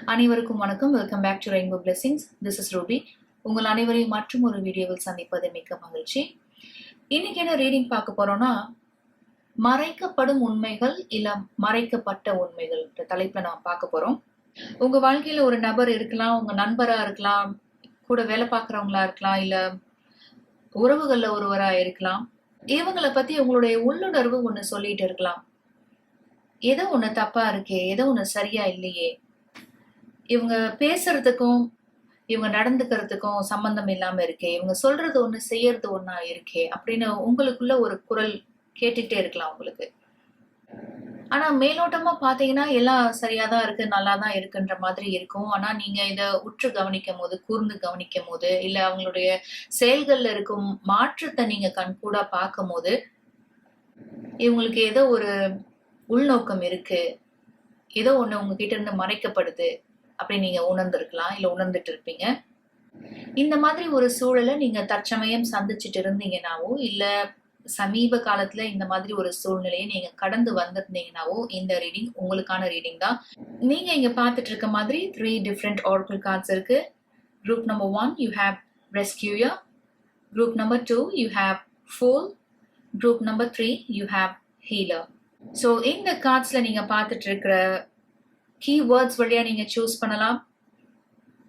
அனைவருக்கும் வணக்கம். Welcome back to rainbow blessings. This is Ruby. உங்கள் அனைவரையும் மற்றும் ஒரு வீடியோவில் சந்திப்பது மிக்க மகிழ்ச்சி. இன்னைக்கு என்ன ரீடிங் பார்க்க போறோம்னா, மறைக்கப்படும் உண்மைகள் இல்ல மறைக்கப்பட்ட உண்மைகள் தலைப்புல நான் பார்க்க போறோம். உங்க வாழ்க்கையில ஒரு நபர் இருக்கலாம், உங்க நண்பரா இருக்கலாம், கூட வேலை பார்க்கறவங்களா இருக்கலாம், இல்ல உறவுகள்ல ஒருவரா இருக்கலாம். இவங்களை பத்தி உங்களுடைய உள்ளுணர்வு ஒண்ணு சொல்லிட்டு இருக்கலாம். ஏதோ ஒண்ணு தப்பா இருக்கே, ஏதோ ஒண்ணு சரியா இல்லையே, இவங்க பேசுறதுக்கும் இவங்க நடந்துக்கிறதுக்கும் சம்பந்தம் இல்லாம இருக்கே, இவங்க சொல்றது ஒண்ணு செய்யறது ஒண்ணா இருக்கே அப்படின்னு உங்களுக்குள்ள ஒரு குரல் கேட்டுட்டே இருக்கலாம் உங்களுக்கு. ஆனா மேலோட்டமா பாத்தீங்கன்னா எல்லாம் சரியாதான் இருக்கு, நல்லாதான் இருக்குன்ற மாதிரி இருக்கும். ஆனா நீங்க இத உற்று கவனிக்கும் போது, கூர்ந்து கவனிக்கும் போது, இல்ல அவங்களுடைய செயல்கள்ல இருக்கும் மாற்றத்தை நீங்க கண்கூடா பார்க்கும் போது, இவங்களுக்கு ஏதோ ஒரு உள்நோக்கம் இருக்கு, ஏதோ ஒண்ணு உங்ககிட்ட இருந்து மறைக்கப்படுது அப்படின்னு நீங்க உணர்ந்திருக்கலாம், இல்ல உணர்ந்துட்டு இருப்பீங்க. இந்த மாதிரி ஒரு சூழலை நீங்க தற்சமயம் சந்திச்சுட்டு இருந்தீங்கன்னாவோ, இல்ல சமீப காலத்துல இந்த மாதிரி ஒரு சூழ்நிலையை நீங்க கடந்து வந்திருந்தீங்கன்னாவோ, இந்த ரீடிங் உங்களுக்கான ரீடிங் தான். நீங்க இங்க பார்த்துட்டு இருக்க மாதிரி 3 டிஃப்ரெண்ட் oracle கார்ட்ஸ் இருக்கு. Group number 1 you have rescuer, group number 2 you have fool, group number 3 you have healer. So இந்த கார்ட்ஸ்ல நீங்க பார்த்துட்டு இருக்கிற கீவேர்ட்ஸ் வழியா நீங்க சூஸ் பண்ணலாம்,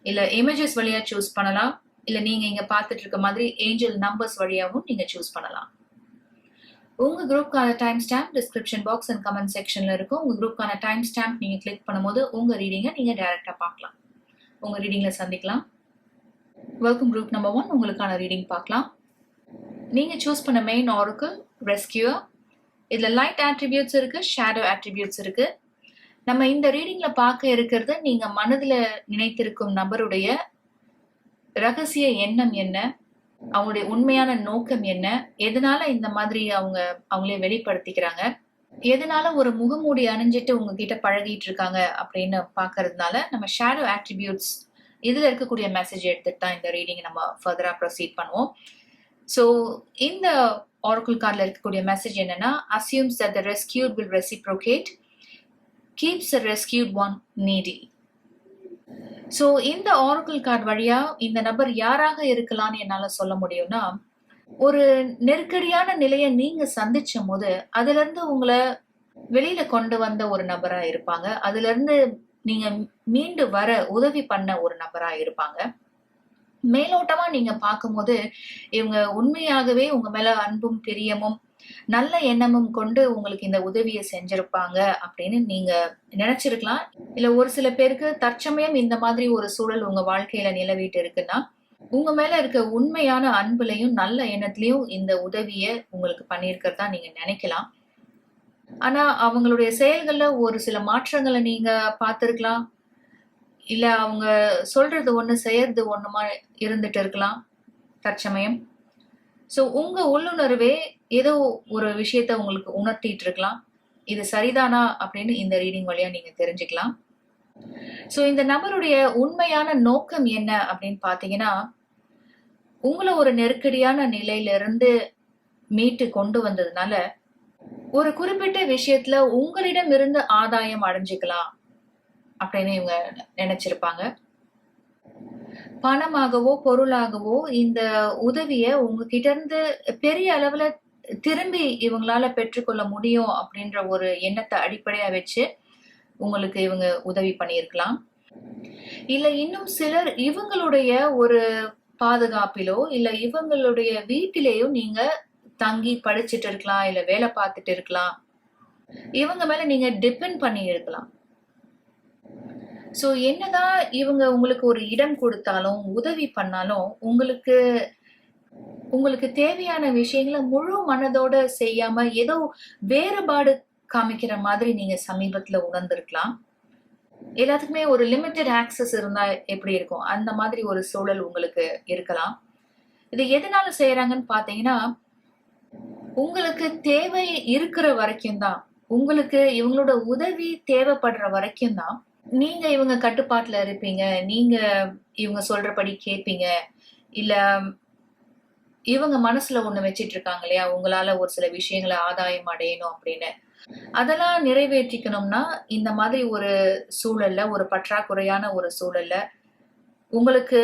இல்ல இமேஜஸ் வழியா சூஸ் பண்ணலாம், இல்ல நீங்க இங்க பார்த்துட்டு இருக்க மாதிரி ஏஞ்சல் நம்பர்ஸ் வழியாவும் நீங்க சூஸ் பண்ணலாம். உங்க குரூப்கான time stamp description box and comment செக்ஷன்ல இருக்கும். உங்க குரூப்கான டைம் ஸ்டாம்ப் நீங்க கிளிக் பண்ணும்போது உங்க ரீடிங்கை நீங்க டைரக்டா பார்க்கலாம். உங்க ரீடிங்ல சந்திக்கலாம். Welcome group number 1. உங்களுக்கான ரீடிங் பார்க்கலாம். நீங்க சூஸ் பண்ண மெயின் ஆரக்கிள் ரெஸ்கியூர். இதுல லைட் ஆட்ரிபியூட்ஸ் இருக்கு, ஷேடோ ஆட்ரிபியூட்ஸ் இருக்கு. நம்ம இந்த ரீடிங்ல பார்க்க இருக்கிறது நீங்க மனதுல நினைத்திருக்கும் நபருடைய ரகசிய எண்ணம் என்ன, அவங்களுடைய உண்மையான நோக்கம் என்ன, எதனால இந்த மாதிரி அவங்களே வெளிப்படுத்திக்கிறாங்க, எதனால ஒரு முகமூடி அணிஞ்சிட்டு உங்ககிட்ட பழகிட்டு இருக்காங்க அப்படின்னு பாக்குறதுனால நம்ம ஷேடோ ஆட்ரிபியூட்ஸ் இதுல இருக்கக்கூடிய மெசேஜ் எடுத்துட்டு தான் இந்த ரீடிங் நம்ம ஃபர்தரா ப்ரொசீட் பண்ணுவோம். ஸோ இந்த oracle கார்டில் இருக்கக்கூடிய மெசேஜ் என்னன்னா, assumes that the rescued will reciprocate, keeps the rescued one needy. So இந்த oracle கார்டு வழியா இந்த நபர் யாராக இருக்கலாம்னு என்னால சொல்ல முடியும்னா, ஒரு நெருக்கடியான நிலையை நீங்க சந்திச்சும் போது அதுல இருந்து உங்களை வெளியில கொண்டு வந்த ஒரு நபரா இருப்பாங்க. அதுல இருந்து நீங்க மீண்டு வர உதவி பண்ண ஒரு நபரா இருப்பாங்க. மேலோட்டமா நீங்க பார்க்கும்போது இவங்க உண்மையாகவே உங்க மேல அன்பும் பிரியமும் நல்ல எண்ணமும் கொண்டு உங்களுக்கு இந்த உதவியை செஞ்சிருப்பாங்க அப்படின்னு நீங்க நினைச்சிருக்கலாம். இல்ல ஒரு சில பேருக்கு தற்சமயம் இந்த மாதிரி ஒரு சூழல் உங்க வாழ்க்கையில நிலவிட்டு இருக்குன்னா, உங்க மேல இருக்க உண்மையான அன்புலையும் நல்ல எண்ணத்திலையும் இந்த உதவிய உங்களுக்கு பண்ணியிருக்கிறதா நீங்க நினைக்கலாம். ஆனா அவங்களுடைய செயல்கள்ல ஒரு சில மாற்றங்களை நீங்க பார்த்திருக்கலாம், இல்ல அவங்க சொல்றது ஒண்ணு செய்யறது ஒண்ணுமா இருந்துட்டு இருக்கலாம் தற்சமயம். ஸோ உங்க உள்ளுணர்வே ஏதோ ஒரு விஷயத்த உங்களுக்கு உணர்த்திட்டு இருக்கலாம். இது சரிதானா அப்படின்னு இந்த ரீடிங் வழியா நீங்க தெரிஞ்சுக்கலாம். ஸோ இந்த நபருடைய உண்மையான நோக்கம் என்ன அப்படின்னு பாத்தீங்கன்னா, உங்களை ஒரு நெருக்கடியான நிலையில இருந்து மீட்டு கொண்டு வந்ததுனால ஒரு குறிப்பிட்ட விஷயத்துல உங்களிடம் இருந்து ஆதாயம் அடைஞ்சுக்கலாம் அப்படின்னு இவங்க நினைச்சிருப்பாங்க. பணமாகவோ பொருளாகவோ இந்த உதவிய உங்ககிட்ட இருந்து பெரிய அளவுல திரும்பி இவங்களால பெற்றுக்கொள்ள முடியும் அப்படின்ற ஒரு எண்ணத்தை அடிப்படையா வச்சு உங்களுக்கு இவங்க உதவி பண்ணியிருக்கலாம். இல்ல இன்னும் சிலர் இவங்களுடைய ஒரு பாதுகாப்பிலோ இல்ல இவங்களுடைய வீட்டிலேயோ நீங்க தங்கி படிச்சுட்டு இருக்கலாம், இல்ல வேலை பார்த்துட்டு இருக்கலாம். இவங்க மேல நீங்க டிபெண்ட் பண்ணி இருக்கலாம். ஸோ என்னதான் இவங்க உங்களுக்கு ஒரு இடம் கொடுத்தாலும் உதவி பண்ணாலும் உங்களுக்கு தேவையான விஷயங்களை முழு மனதோட செய்யாம ஏதோ வேறுபாடு காமிக்கிற மாதிரி நீங்க சமீபத்துல உணர்ந்திருக்கலாம். எல்லாத்துக்குமே ஒரு லிமிட்டட் ஆக்சஸ் இருந்தா எப்படி இருக்கும், அந்த மாதிரி ஒரு சூழல் உங்களுக்கு இருக்கலாம். இது எதனால செய்யறாங்கன்னு பாத்தீங்கன்னா, உங்களுக்கு தேவை இருக்கிற வரைக்கும் தான், உங்களுக்கு இவங்களோட உதவி தேவைப்படுற வரைக்கும் தான் நீங்க இவங்க கட்டுப்பாட்டுல இருப்பீங்க, நீங்க இவங்க சொல்றபடி கேட்பீங்க. இல்ல இவங்க மனசுல ஒண்ணு வச்சிட்டு இருக்காங்க இல்லையா, உங்களால ஒரு சில விஷயங்களை ஆதாயம் அடையணும் அப்படின்னு. அதெல்லாம் நிறைவேற்றிக்கணும்னா இந்த மாதிரி ஒரு சூழல்ல, ஒரு பற்றாக்குறையான ஒரு சூழல்ல உங்களுக்கு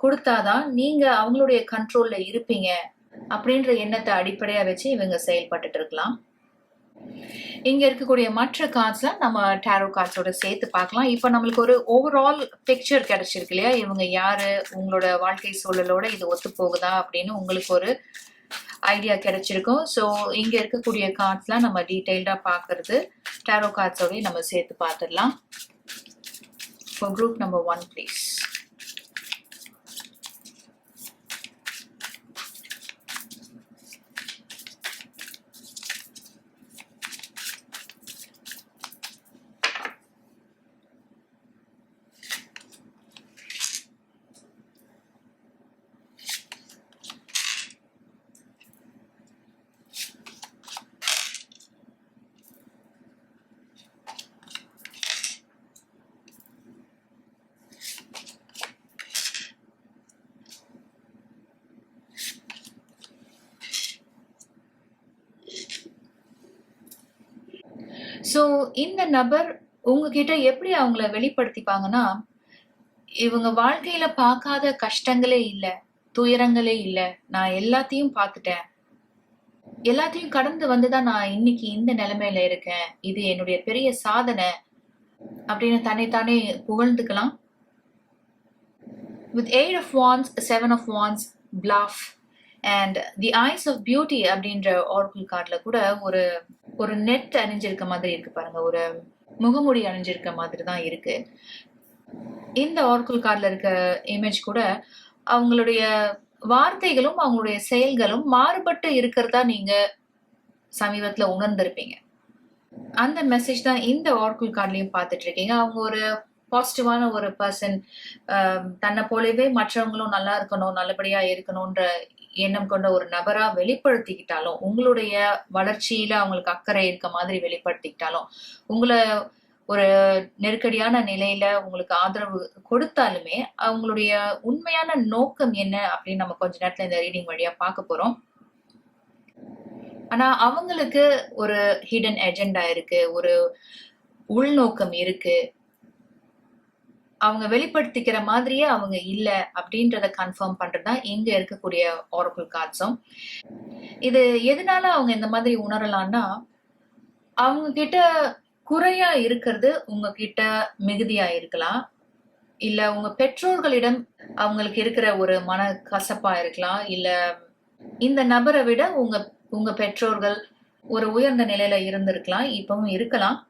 கொடுத்தாதான் நீங்க அவங்களுடைய கண்ட்ரோல்ல இருப்பீங்க அப்படின்ற எண்ணத்தை அடிப்படையா வச்சு இவங்க செயல்பட்டுட்டு இருக்கலாம். இங்க இருக்கக்கூடிய மற்ற கார்ட்ஸ்லாம் நம்ம டேரோ கார்ட்ஸோட சேர்த்து பார்க்கலாம். இப்போ நம்மளுக்கு ஒரு ஓவரால் பிக்சர் கிடைச்சிருக்கு இல்லையா, இவங்க யாரு, உங்களோட வாழ்க்கை சூழலோட இது ஒத்து போகுதா அப்படின்னு உங்களுக்கு ஒரு ஐடியா கிடைச்சிருக்கும். ஸோ இங்க இருக்கக்கூடிய கார்ட்ஸ்லாம் நம்ம டீட்டெயில்டா பார்க்கறது டேரோ கார்ட்ஸோடய நம்ம சேர்த்து பார்த்துடலாம். For group number 1, please. So இந்த நபர் உங்ககிட்ட எப்படி அவங்கள வெளிப்படுத்திப்பாங்கன்னா, இவங்க வாழ்க்கையில பார்க்காத கஷ்டங்களே இல்ல, துயரங்களே இல்ல, நான் எல்லாத்தையும் பார்த்துட்டேன், எல்லாத்தையும் கடந்து வந்துதான் நான் இன்னைக்கு இந்த நிலைமையில இருக்கேன், இது என்னுடைய பெரிய சாதனை அப்படின்னு தன்னைத்தானே புகழ்ந்துக்கலாம். With 8 of Wands, 7 of Wands, Bluff and the Eyes of Beauty அப்படின்ற ஆர்கிள் கார்ட்ல கூட ஒரு நெட் அணிஞ்சிருக்க மாதிரி இருக்கு பாருங்க, ஒரு முகமூடி அணிஞ்சிருக்க மாதிரி தான் இருக்கு. இந்த ஆர்கிள் கார்ட்ல இருக்க இமேஜ் கூட அவங்களுடைய வார்த்தைகளும் அவங்களுடைய செயல்களும் மாறுபட்டு இருக்கிறதா நீங்க சமீபத்துல உணர்ந்திருப்பீங்க. அந்த மெசேஜ் தான் இந்த ஆர்கிள் கார்ட்லயும் பார்த்துட்டு இருக்கீங்க. அவங்க ஒரு பாசிட்டிவான ஒரு பர்சன், தன்னை போலவே மற்றவங்களும் நல்லா இருக்கணும், நல்லபடியா இருக்கணும்ன்ற எண்ணம் கொண்ட ஒரு நபரா வெளிப்படுத்திக்கிட்டாலும், உங்களுடைய வளர்ச்சியில அவங்களுக்கு அக்கறை இருக்க மாதிரி வெளிப்படுத்திக்கிட்டாலும், உங்களை ஒரு நெருக்கடியான நிலையில உங்களுக்கு ஆதரவு கொடுத்தாலுமே அவங்களுடைய உண்மையான நோக்கம் என்ன அப்படின்னு நம்ம கொஞ்ச நேரத்துல இந்த ரீடிங் வழியா பார்க்க போறோம். ஆனா அவங்களுக்கு ஒரு ஹிடன் எஜெண்டா இருக்கு, ஒரு உள்நோக்கம் இருக்கு. அவங்க வெளிப்படுத்திக்கிற மாதிரியே அவங்க இல்ல அப்படின்றத கன்ஃபார்ம் பண்றதுதான் இங்க இருக்கக்கூடிய ஆரக்கிள் கார்ட்ஸும். இது எதனால அவங்க இந்த மாதிரி உணரலாம்னா, அவங்க கிட்ட குறையா இருக்கிறது உங்ககிட்ட மிகுதியா இருக்கலாம், இல்ல உங்க பெற்றோர்களிடம் அவங்களுக்கு இருக்கிற ஒரு மன கசப்பா இருக்கலாம், இல்ல இந்த நபரை விட உங்க பெற்றோர்கள் ஒரு உயர்ந்த நிலையில இருந்திருக்கலாம், இப்பவும் இருக்கலாம்.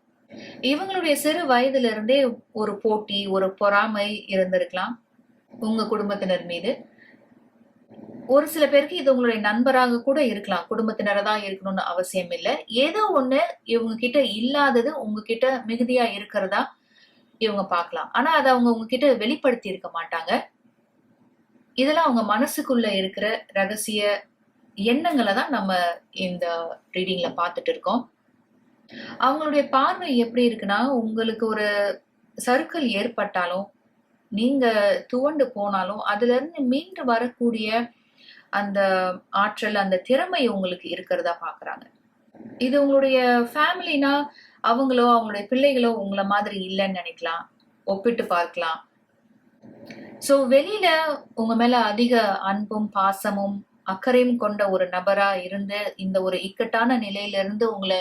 இவங்களுடைய சிறு வயதுல இருந்தே ஒரு போட்டி, ஒரு பொறாமை இருந்திருக்கலாம் உங்க குடும்பத்தினர் மீது. ஒரு சில பேருக்கு இது உங்களுடைய நண்பராக கூட இருக்கலாம், குடும்பத்தினரை தான் இருக்கணும்னு அவசியம் இல்லை. ஏதோ ஒண்ணு இவங்க கிட்ட இல்லாதது உங்ககிட்ட மிகுதியா இருக்கிறதா இவங்க பார்க்கலாம். ஆனா அதை அவங்க உங்ககிட்ட வெளிப்படுத்தி இருக்க மாட்டாங்க. இதெல்லாம் அவங்க மனசுக்குள்ள இருக்கிற ரகசிய எண்ணங்களை தான் நம்ம இந்த ரீடிங்ல பார்த்துட்டு இருக்கோம். அவங்களுடைய பார்வை எப்படி இருக்குன்னா, உங்களுக்கு ஒரு சறுக்கல் ஏற்பட்டாலும், நீங்க துவண்டு போனாலும் அதுல இருந்து மீண்டு வரக்கூடிய அந்த ஆற்றல், அந்த திறமை உங்களுக்கு இருக்கிறதா பாக்குறாங்க. இது உங்களுடைய ஃபேமிலினா அவங்களோ அவங்களுடைய பிள்ளைகளோ உங்களை மாதிரி இல்லைன்னு நினைக்கலாம், ஒப்பிட்டு பார்க்கலாம். சோ வெளியில உங்க மேல அதிக அன்பும் பாசமும் அக்கறையும் கொண்ட ஒரு நபரா இருந்து இந்த ஒரு இக்கட்டான நிலையில இருந்து உங்களை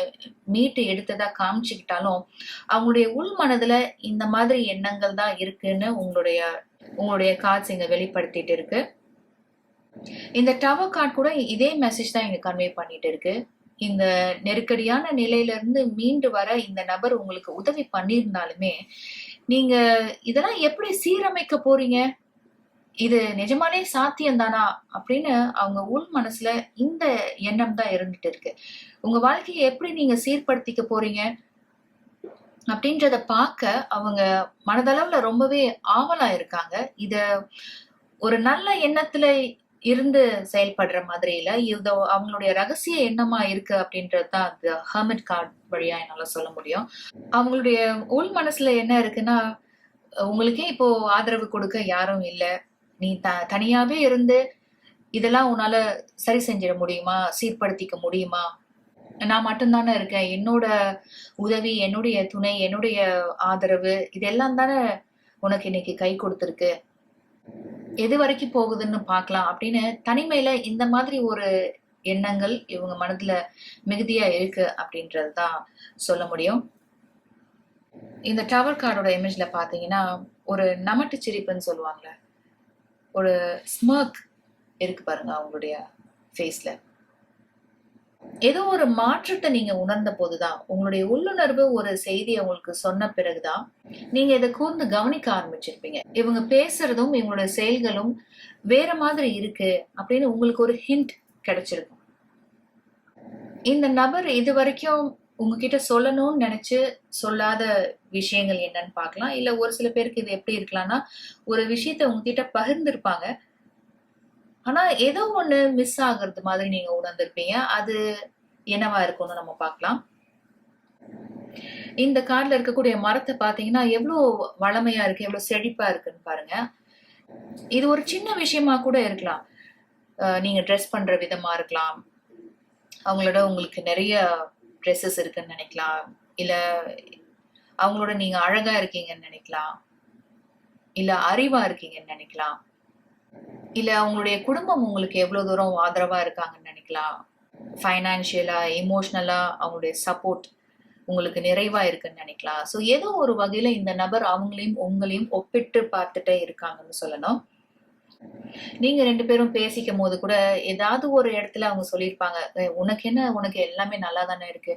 மீட்டு எடுத்ததா காமிச்சுக்கிட்டாலும், அவங்களுடைய உள் மனதுல இந்த மாதிரி எண்ணங்கள் தான் இருக்குன்னு உங்களுடைய கார்ட்ஸ் இங்க வெளிப்படுத்திட்டு இருக்கு. இந்த டவர் கார்டு கூட இதே மெசேஜ் தான் இங்க கன்வே பண்ணிட்டு இருக்கு. இந்த நெருக்கடியான நிலையில இருந்து மீண்டு வர இந்த நபர் உங்களுக்கு உதவி பண்ணியிருந்தாலுமே, நீங்க இதெல்லாம் எப்படி சீரமைக்க போறீங்க, இது நிஜமாலே சாத்தியம் தானா அப்படின்னு அவங்க உள் மனசுல இந்த எண்ணம் தான் இருந்துட்டு இருக்கு. உங்க வாழ்க்கையை எப்படி நீங்க சீர்படுத்திக்க போறீங்க அப்படின்றத பார்க்க அவங்க மனதளவுல ரொம்பவே ஆவலா இருக்காங்க. இத ஒரு நல்ல எண்ணத்துல இருந்து செயல்படுற மாதிரி இல்ல, இது அவங்களுடைய ரகசிய எண்ணமா இருக்கு அப்படின்றதுதான் அந்த ஹெர்மிட் கார்டு வழியா என்னால சொல்ல முடியும். அவங்களுடைய உள் மனசுல என்ன இருக்குன்னா, உங்களுக்கே இப்போ ஆதரவு கொடுக்க யாரும் இல்ல, நீ தனியாவே இருந்து இதெல்லாம் உன்னால சரி செஞ்சிட முடியுமா, சீர்படுத்திக்க முடியுமா, நான் மட்டும்தானே இருக்கேன், என்னோட உதவி, என்னுடைய துணை, என்னுடைய ஆதரவு இதெல்லாம் தானே உனக்கு இன்னைக்கு கை கொடுத்துருக்கு, எது வரைக்கும் போகுதுன்னு பார்க்கலாம் அப்படின்னு தனிமையில இந்த மாதிரி ஒரு எண்ணங்கள் இவங்க மனதுல மிகுதியா இருக்கு அப்படின்றது தான் சொல்ல முடியும். இந்த டவர் கார்டோட இமேஜ்ல பாத்தீங்கன்னா ஒரு நமட்டு சிரிப்புன்னு சொல்லுவாங்கல்ல, ஒரு ஸ்மர்க் இருக்கு பாருங்க அவங்களுடைய ஃபேஸ்ல. ஏதோ ஒரு மாற்றத்தை நீங்க உணர்ந்த போதுதான், உங்களுடைய உள்ளுணர்வு ஒரு செய்தியை உங்களுக்கு சொன்ன பிறகுதான் நீங்க இதை கூர்ந்து கவனிக்க ஆரம்பிச்சிருப்பீங்க. இவங்க பேசுறதும் இவங்களோட செயல்களும் வேற மாதிரி இருக்கு அப்படின்னு உங்களுக்கு ஒரு ஹிண்ட் கிடைச்சிருக்கும். இந்த நபர் இது வரைக்கும் உங்ககிட்ட சொல்லணும்னு நினைச்சு சொல்லாத விஷயங்கள் என்னன்னு பார்க்கலாம். இல்ல ஒரு சில பேருக்கு இது எப்படி இருக்கலாம்னா, ஒரு விஷயத்த உங்ககிட்ட பகிர்ந்திருப்பாங்க, ஆனா ஏதோ ஒண்ணு மிஸ் ஆகுறது மாதிரி நீங்க உணர்ந்திருப்பீங்க. அது என்னவா இருக்கும்னு நம்ம பார்க்கலாம். இந்த கார்டுல இருக்கக்கூடிய மரத்தை பாத்தீங்கன்னா எவ்வளவு வளமையா இருக்கு, எவ்வளவு செழிப்பா இருக்குன்னு பாருங்க. இது ஒரு சின்ன விஷயமா கூட இருக்கலாம். நீங்க ட்ரெஸ் பண்ற விதமா இருக்கலாம், அவங்களோட உங்களுக்கு நிறைய ட்ரெஸ்ஸஸ் இருக்குன்னு நினைக்கலாம், இல்ல அவங்களோட நீங்க அழகா இருக்கீங்கன்னு நினைக்கலாம், இல்ல அறிவா இருக்கீங்கன்னு நினைக்கலாம், இல்ல அவங்களுடைய குடும்பம் உங்களுக்கு எவ்வளவு தூரம் ஆதரவா இருக்காங்கன்னு நினைக்கலாம், ஃபைனான்சியலா, எமோஷனலா அவங்களுடைய சப்போர்ட் உங்களுக்கு நிறைவா இருக்குன்னு நினைக்கலாம். ஸோ ஏதோ ஒரு வகையில இந்த நபர் அவங்களையும் உங்களையும் ஒப்பிட்டு பார்த்துட்டே இருக்காங்கன்னு சொல்லணும். நீங்க 2 பேரும் பேசிக்கும் போது கூட ஏதாவது ஒரு இடத்துல அவங்க சொல்லியிருப்பாங்க, உனக்கு என்ன, உனக்கு எல்லாமே நல்லா தானே இருக்கு,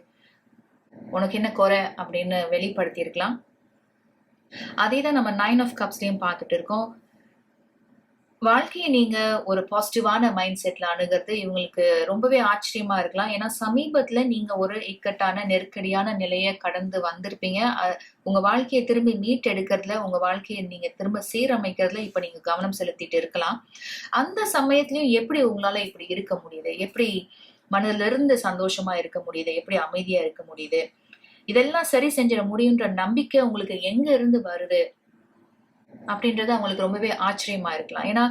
உனக்கு என்ன குறை அப்படின்னு வெளிப்படுத்தி இருக்கலாம். அதே தான் நம்ம 9 ஆஃப் கப்ஸ்லயும் பார்த்துட்டு இருக்கோம். வாழ்க்கையை நீங்க ஒரு பாசிட்டிவான மைண்ட் செட்ல அணுகிறது இவங்களுக்கு ரொம்பவே ஆச்சரியமா இருக்கலாம். ஏன்னா சமீபத்துல நீங்க ஒரு இக்கட்டான நெருக்கடியான நிலையை கடந்து வந்திருப்பீங்க. உங்க வாழ்க்கையை திரும்பி மீட் எடுக்கிறதுல, உங்க வாழ்க்கையை நீங்க திரும்ப சீரமைக்கிறதுல இப்ப நீங்க கவனம் செலுத்திட்டு இருக்கலாம். அந்த சமயத்திலயும் எப்படி உங்களால இப்படி இருக்க முடியுது, எப்படி மனதில இருந்து சந்தோஷமா இருக்க முடியுது, எப்படி அமைதியா இருக்க முடியுது, இதெல்லாம் சரி செஞ்சிட முடியுன்ற நம்பிக்கை உங்களுக்கு எங்க இருந்து வருது அப்படின்றது அவங்களுக்கு ரொம்பவே ஆச்சரியமா இருக்கலாம். ஏன்னா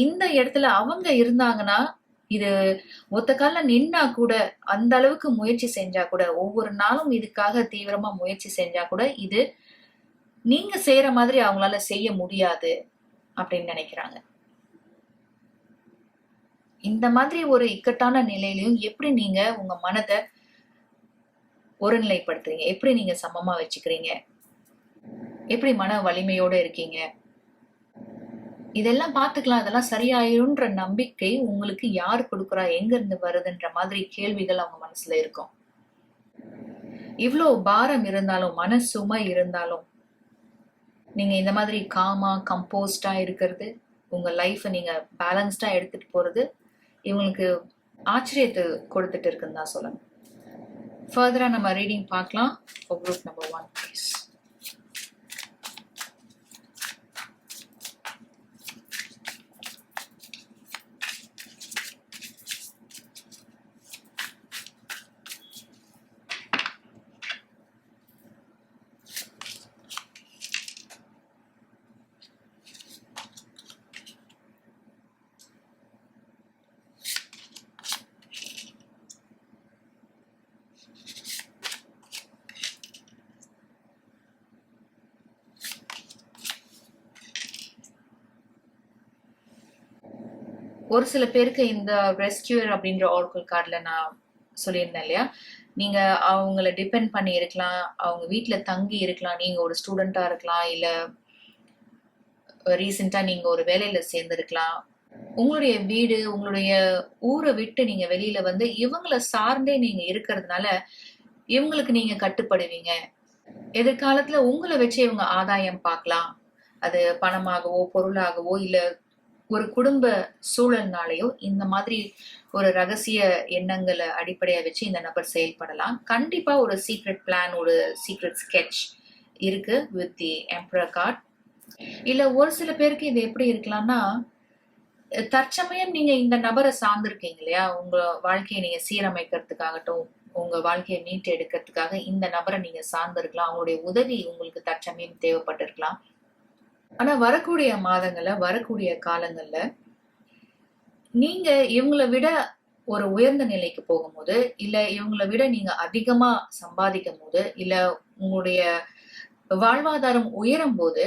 இந்த இடத்துல அவங்க இருந்தாங்கன்னா, இது ஒத்த கால்ல நின்னா கூட, அந்த அளவுக்கு முயற்சி செஞ்சா கூட, ஒவ்வொரு நாளும் இதுக்காக தீவிரமா முயற்சி செஞ்சா கூட, இது நீங்க செய்யற மாதிரி அவங்களால செய்ய முடியாது அப்படின்னு நினைக்கிறாங்க. இந்த மாதிரி ஒரு இக்கட்டான நிலையிலையும் எப்படி நீங்க உங்க மனதை ஒருநிலைப்படுத்துறீங்க, எப்படி நீங்க சமமா வச்சுக்கிறீங்க, எப்படி மன வலிமையோட இருக்கீங்க, இதெல்லாம் பார்த்துக்கலாம், அதெல்லாம் சரியாயிரும்ன்ற நம்பிக்கை உங்களுக்கு யார் கொடுக்குறா, எங்க இருந்து வருதுன்ற மாதிரி கேள்விகள் அவங்க மனசுல இருக்கும். இவ்வளோ பாரம் இருந்தாலும், மன சுமை இருந்தாலும், நீங்க இந்த மாதிரி காமா கம்போஸ்டா இருக்கிறது, உங்க லைஃபை நீங்க பேலன்ஸ்டா எடுத்துட்டு போறது இவங்களுக்கு ஆச்சரியத்தை கொடுத்துட்டு இருக்குன்னு தான் சொல்லணும். ஃபர்தரா நம்ம ரீடிங் பார்க்கலாம். Group number 1 please. ஒரு சில பேருக்கு இந்த ரெஸ்கியூர் அப்படின்ற ஆர்கல் கார்டுல நான் சொல்லியிருந்தேன் இல்லையா, நீங்க அவங்கள டிபெண்ட் பண்ணி இருக்கலாம், அவங்க வீட்டுல தங்கி இருக்கலாம், நீங்க ஒரு ஸ்டூடெண்டா இருக்கலாம், இல்ல ரீசெண்டா நீங்க ஒரு வேலையில சேர்ந்திருக்கலாம். உங்களுடைய வீடு, உங்களுடைய ஊரை விட்டு நீங்க வெளியில வந்து இவங்கள சார்ந்தே நீங்க இருக்கிறதுனால இவங்களுக்கு நீங்க கட்டுப்படுவீங்க. எதிர்காலத்துல உங்களை வச்சு இவங்க ஆதாயம் பார்க்கலாம். அது பணமாகவோ பொருளாகவோ இல்ல ஒரு குடும்ப சூழல்னாலேயோ இந்த மாதிரி ஒரு ரகசிய எண்ணங்களை அடிப்படையா வச்சு இந்த நபர் செயல்படலாம். கண்டிப்பா ஒரு சீக்ரெட் பிளான், ஒரு சீக்ரெட் ஸ்கெட்ச் இருக்கு வித் தி எம்பரர் கார்ட். இல்ல ஒரு சில பேருக்கு இது எப்படி இருக்கலாம்னா, தற்சமயம் நீங்க இந்த நபரை சார்ந்திருக்கீங்க இல்லையா, உங்க வாழ்க்கையை நீங்க சீரமைக்கிறதுக்காகட்டும், உங்க வாழ்க்கையை மீட்டு எடுக்கிறதுக்காக இந்த நபரை நீங்க சார்ந்திருக்கலாம். அவங்களுடைய உதவி உங்களுக்கு தற்சமயம் தேவைப்பட்டிருக்கலாம். ஆனா வரக்கூடிய மாதங்கள்ல, வரக்கூடிய காலங்கள்ல நீங்க இவங்களை விட ஒரு உயர்ந்த நிலைக்கு போகும்போது, இல்ல இவங்கள விட நீங்க அதிகமா சம்பாதிக்கும்போது, இல்ல உங்களுடைய வாழ்வாதாரம் உயரும்போது,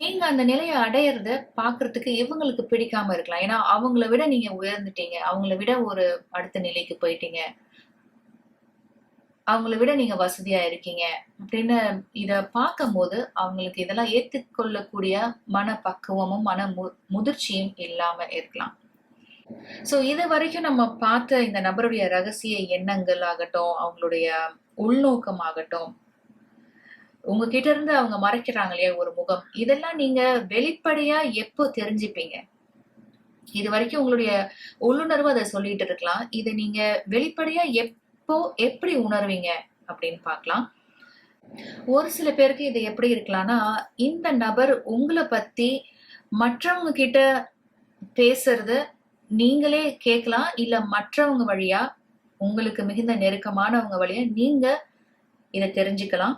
நீங்க அந்த நிலைய அடையறத பார்க்கறதுக்கு இவங்களுக்கு பிடிக்காம இருக்கலாம். ஏன்னா, அவங்கள விட நீங்க உயர்ந்துட்டீங்க. அவங்கள விட ஒரு அடுத்த நிலைக்கு போயிட்டீங்க. அவங்கள விட நீங்க வசதியா இருக்கீங்க. அப்படின்னு இத பார்க்கும்போது, அவங்களுக்கு இதெல்லாம் ஏத்துக்கொள்ளக்கூடிய மனப்பக்குவமும், முதிர்ச்சியும் இல்லாம இருக்கலாம். சோ இதுவரைக்கும் நம்ம பார்த்த இந்த நபருடைய ரகசிய எண்ணங்கள் ஆகட்டும், அவங்களுடைய உள்நோக்கம் ஆகட்டும், உங்ககிட்ட இருந்து அவங்க மறைக்கிறாங்க இல்லையா ஒரு முகம். இதெல்லாம் நீங்க வெளிப்படையா எப்போ தெரிஞ்சுப்பீங்க? இதுவரைக்கும் உங்களுடைய உள்ளுணர்வு அத சொல்லிட்டு இருக்கலாம். இத நீங்க வெளிப்படையா எப்போ, எப்படி உணர்வீங்க அப்படின்னு பார்க்கலாம். ஒரு சில பேருக்கு இது எப்படி இருக்கலாம்னா, இந்த நபர் உங்கள பத்தி மற்றவங்க கிட்ட பேசுறத நீங்களே கேட்கலாம். இல்ல மற்றவங்க வழியா, உங்களுக்கு மிகுந்த நெருக்கமானவங்க வழியா நீங்க இத தெரிஞ்சுக்கலாம்.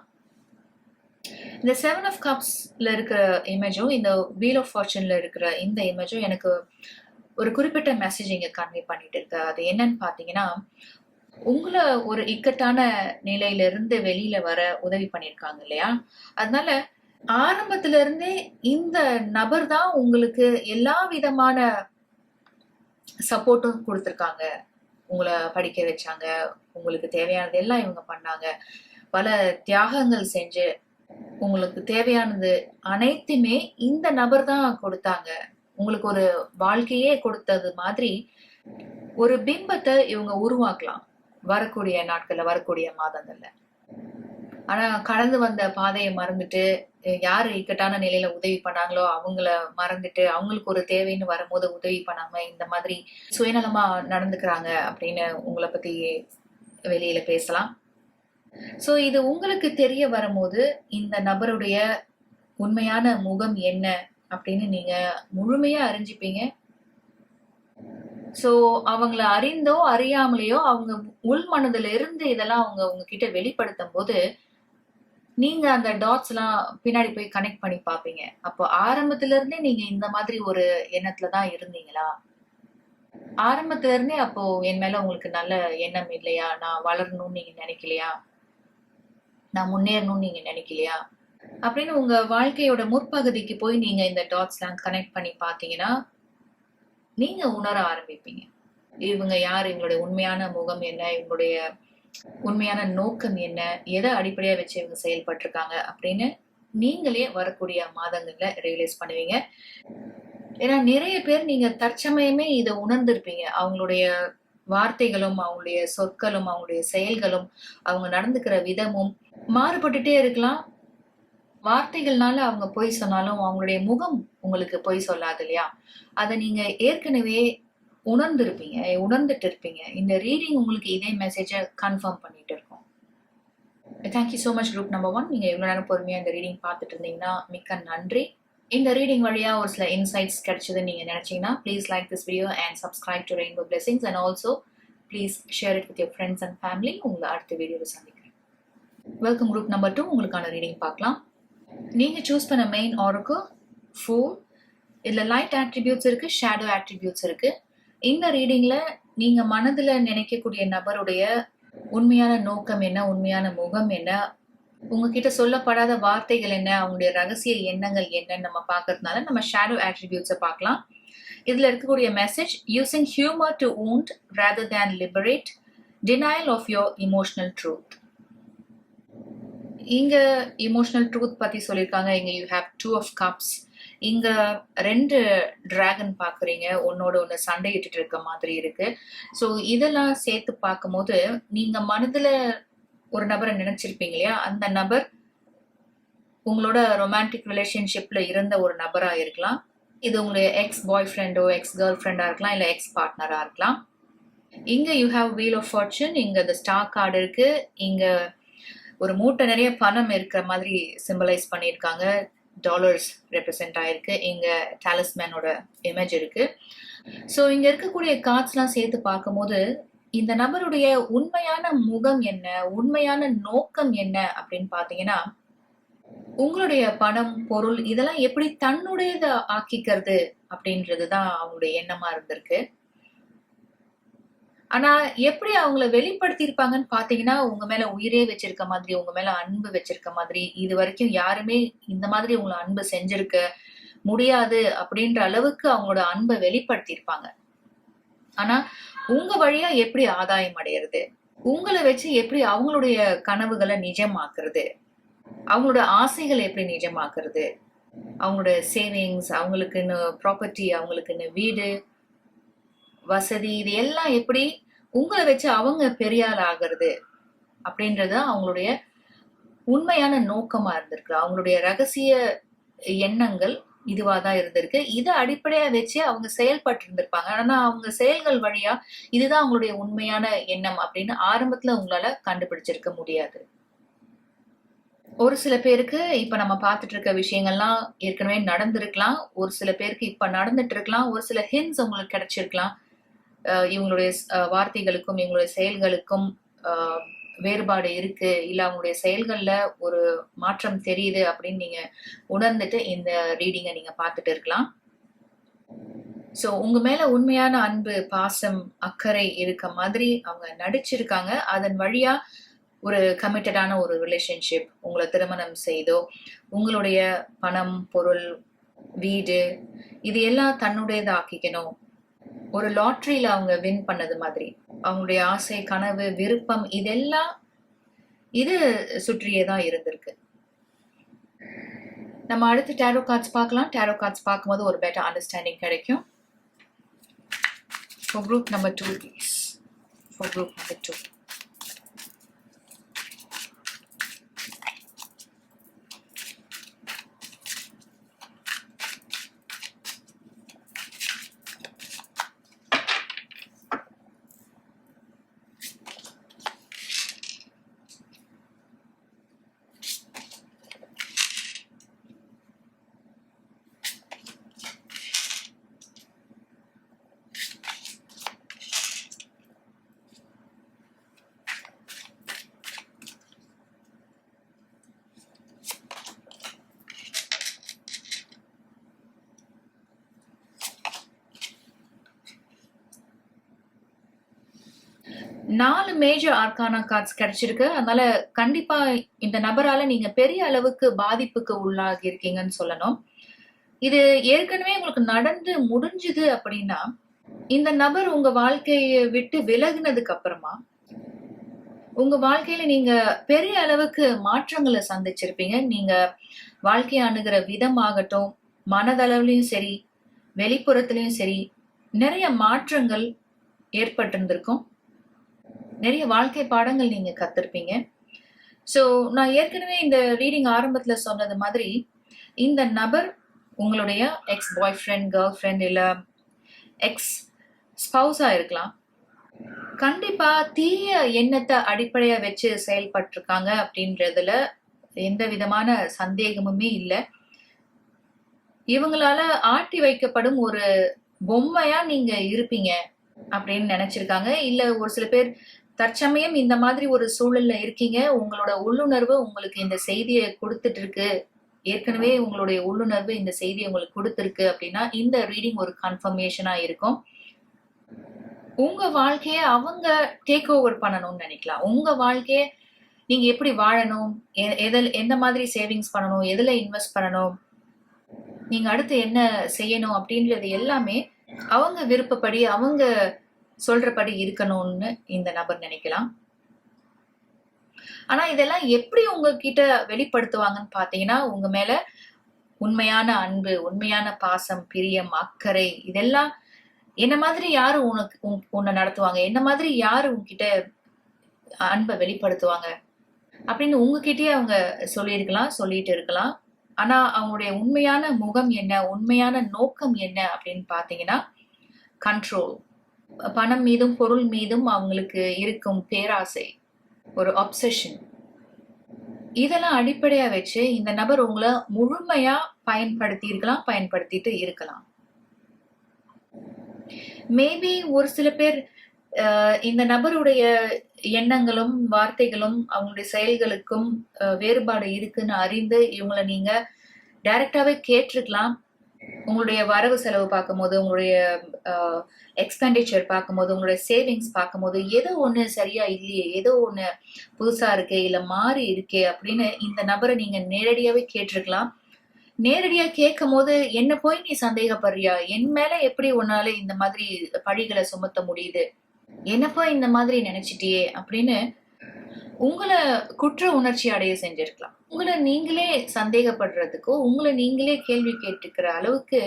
இந்த 7 ஆஃப் கப்ஸ்ல இருக்கிற இமேஜும், இந்த வீல் ஆஃப் ஃபார்ச்சூன்ல இருக்கிற இந்த இமேஜும் எனக்கு ஒரு குறிப்பிட்ட மெசேஜ் இங்க கன்வே பண்ணிட்டு இருக்கு. அது என்னன்னு பார்த்தீங்கன்னா, உங்கள ஒரு இக்கட்டான நிலையில இருந்து வெளியில வர உதவி பண்ணியிருக்காங்க இல்லையா? அதனால ஆரம்பத்துல இருந்தே இந்த நபர் தான் உங்களுக்கு எல்லா விதமான சப்போர்ட்டும் குடுத்துருக்காங்க. உங்கள படிக்க வச்சாங்க. உங்களுக்கு தேவையானது எல்லாம் இவங்க பண்ணாங்க. பல தியாகங்கள் செஞ்சு, உங்களுக்கு தேவையானது அனைத்துமே இந்த நபர் தான் கொடுத்தாங்க. உங்களுக்கு ஒரு வாழ்க்கையே கொடுத்தது மாதிரி ஒரு பிம்பத்த இவங்க உருவாக்கலாம். வரக்கூடிய நாட்கள்ல, வரக்கூடிய மாதங்கள்ல. ஆனா கடந்து வந்த பாதைய மறந்துட்டு, யாரு இக்கட்டான நிலையில உதவி பண்ணாங்களோ அவங்கள மறந்துட்டு, அவங்களுக்கு ஒரு தேவைன்னு வரும்போது உதவி பண்ணாம, இந்த மாதிரி சுயநலமா நடந்துக்கிறாங்க அப்படின்னு உங்கள பத்தி வெளியில பேசலாம். சோ இது உங்களுக்கு தெரிய வரும்போது, இந்த நபருடைய உண்மையான முகம் என்ன அப்படின்னு நீங்க முழுமையா அறிஞ்சுப்பீங்க. சோ அவங்கள அறிந்தோ, அறியாமலேயோ அவங்க உள் மனதுல இருந்து இதெல்லாம் அவங்க உங்ககிட்ட வெளிப்படுத்தும் போது, நீங்க அந்த டாட்ஸ்லாம் பின்னாடி போய் கனெக்ட் பண்ணி பார்ப்பீங்க. அப்போ ஆரம்பத்துல இருந்தே நீங்க இந்த மாதிரி ஒரு எண்ணத்துல தான் இருந்தீங்களா? ஆரம்பத்துல இருந்தே அப்போ என் மேல உங்களுக்கு நல்ல எண்ணம் இல்லையா? நான் வளரணும்னு நீங்க நினைக்கலையா? நான் முன்னேறணும்னு நீங்க நினைக்கலையா? அப்படின்னு உங்க வாழ்க்கையோட முற்பகுதிக்கு போய் நீங்க இந்த டாட்ஸ்லாம் கனெக்ட் பண்ணி பார்த்தீங்கன்னா, நீங்க உணர ஆரம்பிப்பீங்க. இவங்க யார்? இவங்களுடைய உண்மையான முகம் என்ன? இவங்களுடைய உண்மையான நோக்கம் என்ன? எத அடிப்படையா வச்சு இவங்க செயல்பட்டுருக்காங்க? அப்படின்னு நீங்களே வரக்கூடிய மாதங்கள்ல ரியலைஸ் பண்ணுவீங்க. ஏன்னா நிறைய பேர் நீங்க தற்சமயமே இத உணர்ந்திருப்பீங்க. அவங்களுடைய வார்த்தைகளும், அவங்களுடைய சொற்களும், அவங்களுடைய செயல்களும், அவங்க நடந்துக்கிற விதமும் மாறுபட்டுட்டே இருக்கலாம். வார்த்தைகள்னால அவங்க பொய் சொன்னாலும், அவங்களுடைய முகம் உங்களுக்கு பொய் சொல்லாது இல்லையா? அத நீங்க ஏற்கனவே உணர்ந்திருப்பீங்க, உணர்ந்துட்டு இருப்பீங்க. இந்த ரீடிங் உங்களுக்கு இதே மெசேஜ கன்ஃபர்ம் பண்ணிட்டு இருக்கும். Thank you so much group number 1. நீங்க இவ்வளவு நேரம் பொறுமையா இந்த ரீடிங் பார்த்துட்டு இருந்தீங்கன்னா மிக்க நன்றி. இந்த ரீடிங் வழியா ஒரு சில இன்சைட்ஸ் கிடைச்சதுன்னு நீங்க நினைச்சீங்கன்னா, please like this video and subscribe to rainbow blessings and also please share it with your friends and family. உங்களை அடுத்த வீடியோவில் சந்திக்கிறேன். Welcome group number 2. உங்களுக்கான ரீடிங் பார்க்கலாம். நீங்க சூஸ் பண்ண மெயின் ஆரக்கிள் ஃபூல். இதுல லைட் ஆட்ரிபியூட்ஸ் இருக்கு, ஷேடோ ஆட்ரிபியூட்ஸ் இருக்கு. இந்த ரீடிங்ல நீங்க மனதுல நினைக்கக்கூடிய நபருடைய உண்மையான நோக்கம் என்ன, உண்மையான முகம் என்ன, உங்ககிட்ட சொல்லப்படாத வார்த்தைகள் என்ன, அவங்களுடைய ரகசிய எண்ணங்கள் என்னன்னு நம்ம பார்க்கறதுனால நம்ம ஷேடோ ஆட்ரிபியூட்ஸை பார்க்கலாம். இதுல இருக்கக்கூடிய message: using humour to wound rather than liberate, denial of your emotional truth. இங்க இமோஷனல் ட்ரூத் பத்தி சொல்லியிருக்காங்க. இங்க யூ ஹேவ் 2 ஆஃப் கப்ஸ். இங்க 2 டிராகன் பாக்குறீங்க, ஒன்னோட ஒண்ணு சண்டையிட்டு இருக்க மாதிரி இருக்கு. ஸோ இதெல்லாம் சேர்த்து பார்க்கும்போது நீங்க மனதுல ஒரு நபரை நினைச்சிருப்பீங்க இல்லையா? அந்த நபர் உங்களோட ரொமான்டிக் ரிலேஷன்ஷிப்ல இருந்த ஒரு நபரா இருக்கலாம். இது உங்களுடைய எக்ஸ் பாய் ஃப்ரெண்டோ, எக்ஸ் கேர்ள் ஃப்ரெண்டா இருக்கலாம், இல்ல எக்ஸ் பார்ட்னரா இருக்கலாம். இங்க you have wheel of fortune. இங்க இந்த ஸ்டார் கார்டு இருக்கு. இங்க ஒரு மூட்டை நிறைய பணம் இருக்கிற மாதிரி சிம்பலைஸ் பண்ணியிருக்காங்க. டாலர்ஸ் ரெப்ரசென்ட் ஆயிருக்கு. இங்க டாலிஸ்மேனோட இமேஜ் இருக்கு. ஸோ இங்க இருக்கக்கூடிய கார்ட்ஸ்லாம் சேர்த்து பார்க்கும்போது இந்த நபருடைய உண்மையான முகம் என்ன, உண்மையான நோக்கம் என்ன அப்படின்னு பாத்தீங்கன்னா, உங்களுடைய பணம், பொருள் இதெல்லாம் எப்படி தன்னுடையத ஆக்கிக்கிறது அப்படின்றதுதான் அவங்களுடைய எண்ணமா இருந்திருக்கு. ஆனா எப்படி அவங்கள வெளிப்படுத்தியிருப்பாங்கன்னு பாத்தீங்கன்னா, உங்க மேல உயிரே வச்சிருக்க மாதிரி, உங்க மேல அன்பு வச்சிருக்க மாதிரி, இதுவரைக்கும் யாருமே இந்த மாதிரி உங்கள அன்பு செஞ்சிருக்க முடியாது அப்படின்ற அளவுக்கு அவங்களோட அன்ப வெளிப்படுத்தியிருப்பாங்க. ஆனா, உங்க வழியா எப்படி ஆதாயம் அடையறது? உங்கள வச்சு எப்படி அவங்களுடைய கனவுகள நிஜமாக்குறது? அவங்களோட ஆசைகள எப்படி நிஜமாக்குறது? அவங்களோட சேவிங்ஸ், அவங்களுக்குன்னு ப்ராப்பர்ட்டி, அவங்களுக்குன்னு வீடு, வசதி இது எல்லாம் எப்படி உங்கள வச்சு அவங்க பெரிய ஆள் ஆகுறது? அப்படின்றது அவங்களுடைய உண்மையான நோக்கமா இருந்திருக்கு. அவங்களுடைய ரகசிய எண்ணங்கள் இதுவா தான் இருந்திருக்கு. இத அடிப்படையா வச்சு அவங்க செயல்பட்டு இருந்திருப்பாங்க. ஆனா அவங்க செயல்கள் வழியா இதுதான் அவங்களுடைய உண்மையான எண்ணம் அப்படின்னு ஆரம்பத்துல உங்களால கண்டுபிடிச்சிருக்க முடியாது. ஒரு சில பேருக்கு இப்ப நம்ம பார்த்துட்டு இருக்க விஷயங்கள்லாம் ஏற்கனவே நடந்திருக்கலாம். ஒரு சில பேருக்கு இப்ப நடந்துட்டு இருக்கலாம். ஒரு சில ஹிண்ட்ஸ் உங்களுக்கு கிடைச்சிருக்கலாம். இவங்களுடைய வார்த்தைகளுக்கும் இவங்களுடைய செயல்களுக்கும் வேறுபாடு இருக்கு, இல்ல அவங்களுடைய செயல்கள்ல ஒரு மாற்றம் தெரியுது அப்படின்னு நீங்க உணர்ந்துட்டு இந்த ரீடிங்கை நீங்க பார்த்துட்டு இருக்கலாம். ஸோ உங்க மேல உண்மையான அன்பு, பாசம், அக்கறை இருக்க மாதிரி அவங்க நடிச்சிருக்காங்க. அதன் வழியா ஒரு கமிட்டடான ஒரு ரிலேஷன்ஷிப், உங்களை திருமணம் செய்தோ, உங்களுடைய பணம், பொருள், வீடு இது எல்லாம் தன்னுடையதை ஆக்கிக்கணும். ஒரு லாட்ரியில அவங்க வின் பண்ணது மாதிரி அவங்களுடைய ஆசை, கனவு, விருப்பம் இதெல்லாம் இது சுற்றியே தான் இருந்திருக்கு. நம்ம அடுத்து டேரோ கார்ட்ஸ் பார்க்கலாம். டேரோ கார்ட்ஸ் பார்க்கும்போது ஒரு பெட்டர் அண்டர்ஸ்டாண்டிங் கிடைக்கும். For group number 2, please. For group number 2. நாலு மேஜர் ஆர்கானா கார்ட்ஸ் கிடைச்சிருக்கு. அதனால கண்டிப்பா இந்த நபரால நீங்க பெரிய அளவுக்கு பாதிப்புக்கு உள்ளாகி இருக்கீங்கன்னு சொல்லணும். இது ஏற்கனவே உங்களுக்கு நடந்து முடிஞ்சுது அப்படின்னா, இந்த நபர் உங்க வாழ்க்கையை விட்டு விலகுனதுக்கு அப்புறமா உங்க வாழ்க்கையில நீங்க பெரிய அளவுக்கு மாற்றங்களை சந்திச்சிருப்பீங்க. நீங்க வாழ்க்கையை அணுகிற விதமாகட்டும், மனதளவுலயும் சரி, வெளிப்புறத்திலயும் சரி, நிறைய மாற்றங்கள் ஏற்பட்டிருந்திருக்கும். நிறைய வாழ்க்கை பாடங்கள் நீங்க கத்திருப்பீங்க. ஸோ நான் ஏற்கனவே இந்த ரீடிங் ஆரம்பத்துல சொன்னது மாதிரி, இந்த நபர் உங்களுடைய எக்ஸ் பாய் ஃப்ரெண்ட், கேர்ள் ஃப்ரெண்ட், இல்ல எக்ஸ் ஸ்பௌஸா இருக்கலாம். கண்டிப்பா தீய எண்ணத்தை அடிப்படையா வச்சு செயல்பட்டிருக்காங்க அப்படின்றதுல எந்த விதமான சந்தேகமுமே இல்லை. இவங்களால ஆட்டி வைக்கப்படும் ஒரு பொம்மையா நீங்க இருப்பீங்க அப்படின்னு நினைச்சிருக்காங்க. இல்ல ஒரு சில பேர் தற்சமயம் இந்த மாதிரி ஒரு சூழல்ல இருக்கீங்க. உங்களோட உள்ளுணர்வு உங்களுக்கு இந்த செய்தியை கொடுத்துட்டு இருக்கு. ஏற்கனவே உங்களுடைய உள்ளுணர்வு இந்த செய்தியை உங்களுக்கு கொடுத்துருக்கு அப்படின்னா இந்த ரீடிங் ஒரு கன்ஃபர்மேஷனா இருக்கும். உங்க வாழ்க்கைய அவங்க டேக் ஓவர் பண்ணணும்னு நினைக்கலாம். உங்க வாழ்க்கைய நீங்க எப்படி வாழணும், எந்த மாதிரி சேவிங்ஸ் பண்ணணும், எதுல இன்வெஸ்ட் பண்ணணும், நீங்க அடுத்து என்ன செய்யணும் அப்படின்றது எல்லாமே அவங்க விருப்பப்படி, அவங்க சொல்றபடி இருக்கணும்னு இந்த நபர் நினைக்கலாம். ஆனா இதெல்லாம் எப்படி உங்ககிட்ட வெளிப்படுத்துவாங்கன்னு பாத்தீங்கன்னா, உங்க மேல உண்மையான அன்பு, உண்மையான பாசம், பிரியம், அக்கறை இதெல்லாம் என்ன மாதிரி யாரு உன்னை நடத்துவாங்க, என்ன மாதிரி யாரு உங்ககிட்ட அன்பை வெளிப்படுத்துவாங்க அப்படின்னு உங்ககிட்டயே அவங்க சொல்லியிருக்கலாம், சொல்லிட்டு இருக்கலாம். ஆனா அவங்களுடைய உண்மையான முகம் என்ன, உண்மையான நோக்கம் என்ன அப்படின்னு பாத்தீங்கன்னா, கண்ட்ரோல். பணம் மீதும் பொருள் மீதும் அவங்களுக்கு இருக்கும் பேராசை, ஒரு அப்சஷன், இதெல்லாம் அடிப்படையா வச்சு இந்த நபர் உங்களை முழுமையா பயன்படுத்தி இருக்கலாம், பயன்படுத்திட்டு இருக்கலாம். மேபி ஒரு சில பேர் இந்த நபருடைய எண்ணங்களும் வார்த்தைகளும் அவங்களுடைய செயல்களுக்கும் வேறுபாடு இருக்குன்னு அறிந்து இவங்களை நீங்க டைரக்டாவே கேட்டிருக்கலாம். உங்களுடைய வரவு செலவு பார்க்கும்போது, உங்களுடைய எக்ஸ்பெண்டிச்சர் பார்க்கும்போது, உங்களுடைய சேவிங்ஸ் பார்க்கும்போது, ஏதோ ஒண்ணு சரியா இல்லையே, ஏதோ ஒண்ணு புதுசா இருக்கே, இல்ல மாறி இருக்கே அப்படின்னு இந்த நபரை நீங்க நேரடியாவே கேட்டிருக்கலாம். நேரடியா கேட்கும்போது, "என்ன போய் நீ சந்தேகப்படுறியா? என் மேல எப்படி உன்னால இந்த மாதிரி பழிகள சுமத்த முடியுது? என்ன போய் இந்த மாதிரி நினைச்சிட்டியே?" அப்படின்னு உங்கள குற்ற உணர்ச்சி அடைய செஞ்சிருக்கலாம். உங்கள நீங்களே சந்தேகப்படுறதுக்கோ, உங்கள நீங்களே கேள்வி கேட்டுக்கிற அளவுக்கு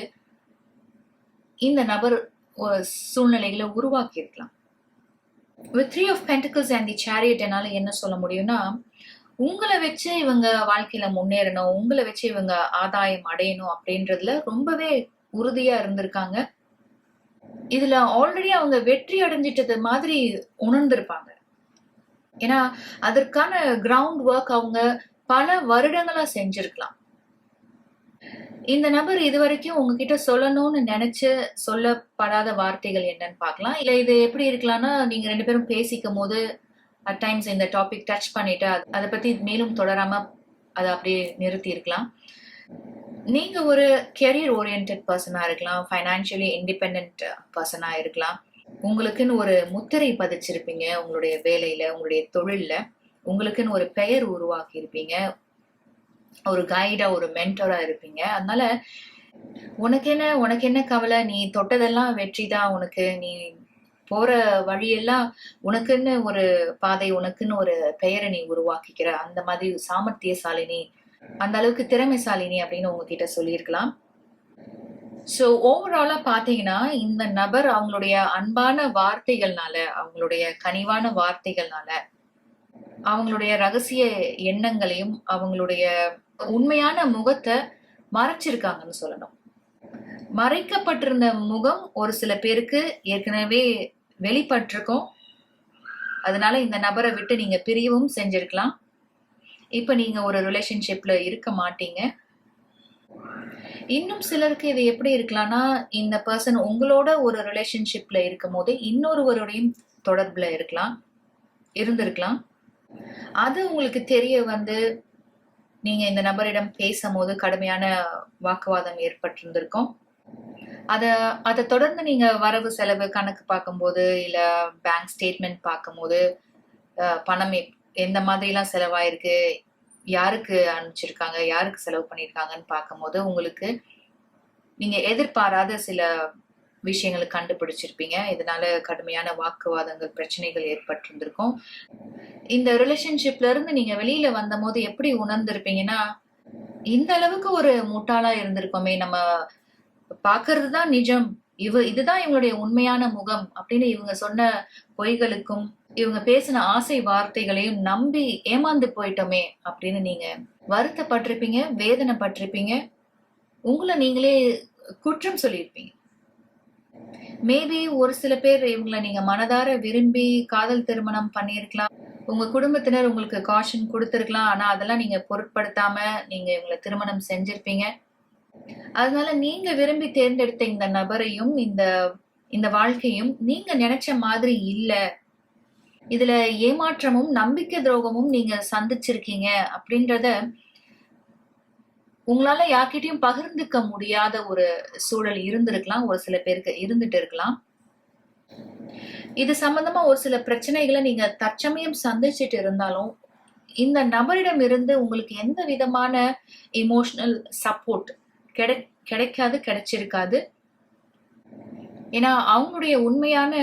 இந்த நபர் சூழ்நிலைகளை உருவாக்கி இருக்கலாம். With Three of Pentacles and the Chariot என்னால என்ன சொல்ல முடியும்னா, உங்களை வச்சு இவங்க வாழ்க்கையில முன்னேறணும், உங்களை வச்சு இவங்க ஆதாயம் அடையணும் அப்படின்றதுல ரொம்பவே உறுதியா இருந்திருக்காங்க. இதுல ஆல்ரெடி அவங்க வெற்றி அடைஞ்சிட்டது மாதிரி உணர்ந்திருப்பாங்க. ஏன்னா அதற்கான கிரவுண்ட் ஒர்க் அவங்க பல வருடங்களா செஞ்சிருக்கலாம். இந்த நபர் இதுவரைக்கும் உங்ககிட்ட சொல்லணும்னு நினைச்சு சொல்லப்படாத வார்த்தைகள் என்னன்னு பார்க்கலாம். இல்ல இது எப்படி இருக்கலாம்னா, நீங்க 2 பேரும் பேசிக்கும் போது அட் டைம்ஸ் இந்த டாபிக் டச் பண்ணிட்டு அதை பத்தி மேலும் தொடராம அதை அப்படியே நிறுத்தி இருக்கலாம். நீங்க ஒரு கெரியர் ஓரியன்ட் பர்சனா இருக்கலாம், ஃபைனான்சியலி இண்டிபெண்ட் பர்சனா இருக்கலாம். உங்களுக்குன்னு ஒரு முத்திரை பதிச்சிருப்பீங்க உங்களுடைய வேலையில, உங்களுடைய தொழில்ல. உங்களுக்குன்னு ஒரு பெயர் உருவாக்கி இருப்பீங்க, ஒரு கைடா, ஒரு மென்டரா இருப்பீங்க. அதனால உனக்கு என்ன கவலை, நீ தொட்டதெல்லாம் வெற்றி தான், உனக்கு நீ போற வழியெல்லாம் உனக்குன்னு ஒரு பாதை, உனக்குன்னு ஒரு பெயரை நீ உருவாக்கிக்கிற, அந்த மாதிரி சாமர்த்தியசாலினி, அந்த அளவுக்கு திறமைசாலினி அப்படின்னு உங்ககிட்ட சொல்லியிருக்கலாம். ஸோ ஓவராலா பாத்தீங்கன்னா இந்த நபர் அவங்களுடைய அன்பான வார்த்தைகள்னால, அவங்களுடைய கனிவான வார்த்தைகள்னால, அவங்களுடைய ரகசிய எண்ணங்களையும் அவங்களுடைய உண்மையான முகத்தை மறைச்சிருக்காங்கன்னு சொல்லணும். மறைக்கப்பட்டிருந்த முகம் ஒரு சில பேருக்கு ஏற்கனவே வெளிப்பட்டிருக்கும். அதனால இந்த நபரை விட்டு நீங்க பிரியவும் செஞ்சிருக்கலாம். இப்ப நீங்க ஒரு ரிலேஷன்ஷிப்ல இருக்க மாட்டீங்க. இன்னும் சிலருக்கு இது எப்படி இருக்கலாம்னா, இந்த பர்சன் உங்களோட ஒரு ரிலேஷன்ஷிப்ல இருக்கும் போது இன்னொருவருடையும் தொடர்புல இருந்திருக்கலாம். அது உங்களுக்கு தெரிய வந்து நீங்க இந்த நபரிடம் பேசும்போது கடுமையான வாக்குவாதம் ஏற்பட்டிருந்திருக்கும். அதை தொடர்ந்து நீங்க வரவு செலவு கணக்கு பார்க்கும்போது, இல்ல பேங்க் ஸ்டேட்மெண்ட் பார்க்கும்போது, பணம் எந்த மாதிரி எல்லாம் செலவாயிருக்கு, யாருக்கு அனுப்பிச்சிருக்காங்க, யாருக்கு செலவு பண்ணியிருக்காங்கன்னு பார்க்கும்போது உங்களுக்கு நீங்க எதிர்பாராத சில விஷயங்களை கண்டுபிடிச்சிருப்பீங்க. இதனால கடுமையான வாக்குவாதங்கள், பிரச்சனைகள் ஏற்பட்டிருந்திருக்கும். இந்த ரிலேஷன்ஷிப்ல இருந்து நீங்க வெளியில வந்த போது எப்படி உணர்ந்திருப்பீங்கன்னா, இந்த அளவுக்கு ஒரு முட்டாளா இருந்திருக்கோமே, நம்ம பாக்குறதுதான் நிஜம், இதுதான் இவங்களுடைய உண்மையான முகம் அப்படின்னு இவங்க சொன்ன பொய்களுக்கும் இவங்க பேசின ஆசை வார்த்தைகளையும் நம்பி ஏமாந்து போயிட்டோமே அப்படின்னு நீங்க வருத்தப்பட்டிருப்பீங்க, வேதனைப்பட்டிருப்பீங்க, உங்களை நீங்களே குற்றம் சொல்லியிருப்பீங்க. மேபி ஒரு சில பேர் இவங்களை நீங்க மனதார விரும்பி காதல் திருமணம் பண்ணியிருக்கலாம். உங்க குடும்பத்தினர் உங்களுக்கு காஷன் கொடுத்திருக்கலாம். ஆனா அதெல்லாம் நீங்க பொருட்படுத்தாம நீங்க இவங்களை திருமணம் செஞ்சிருப்பீங்க. அதனால நீங்க விரும்பி தேர்ந்தெடுத்த இந்த நபரையும் இந்த வாழ்க்கையும் நீங்க நினைச்ச மாதிரி இல்ல, இதுல ஏமாற்றமும் நம்பிக்கை துரோகமும் நீங்க சந்திச்சிருக்கீங்க அப்படின்றத உங்களால யார்கிட்டயும் பகிர்ந்துக்க முடியாத ஒரு சூழல் இருந்திருக்கலாம். ஒரு சில பேருக்கு இருந்துட்டு இருக்கலாம். இது சம்பந்தமா ஒரு சில பிரச்சனைகளை நீங்க தற்சமயம் சந்திச்சுட்டு இருந்தாலும், இந்த நபரிடம் இருந்து உங்களுக்கு எந்த விதமான எமோஷனல் சப்போர்ட் கிடைச்சிருக்காது. ஏன்னா அவங்களுடைய உண்மையான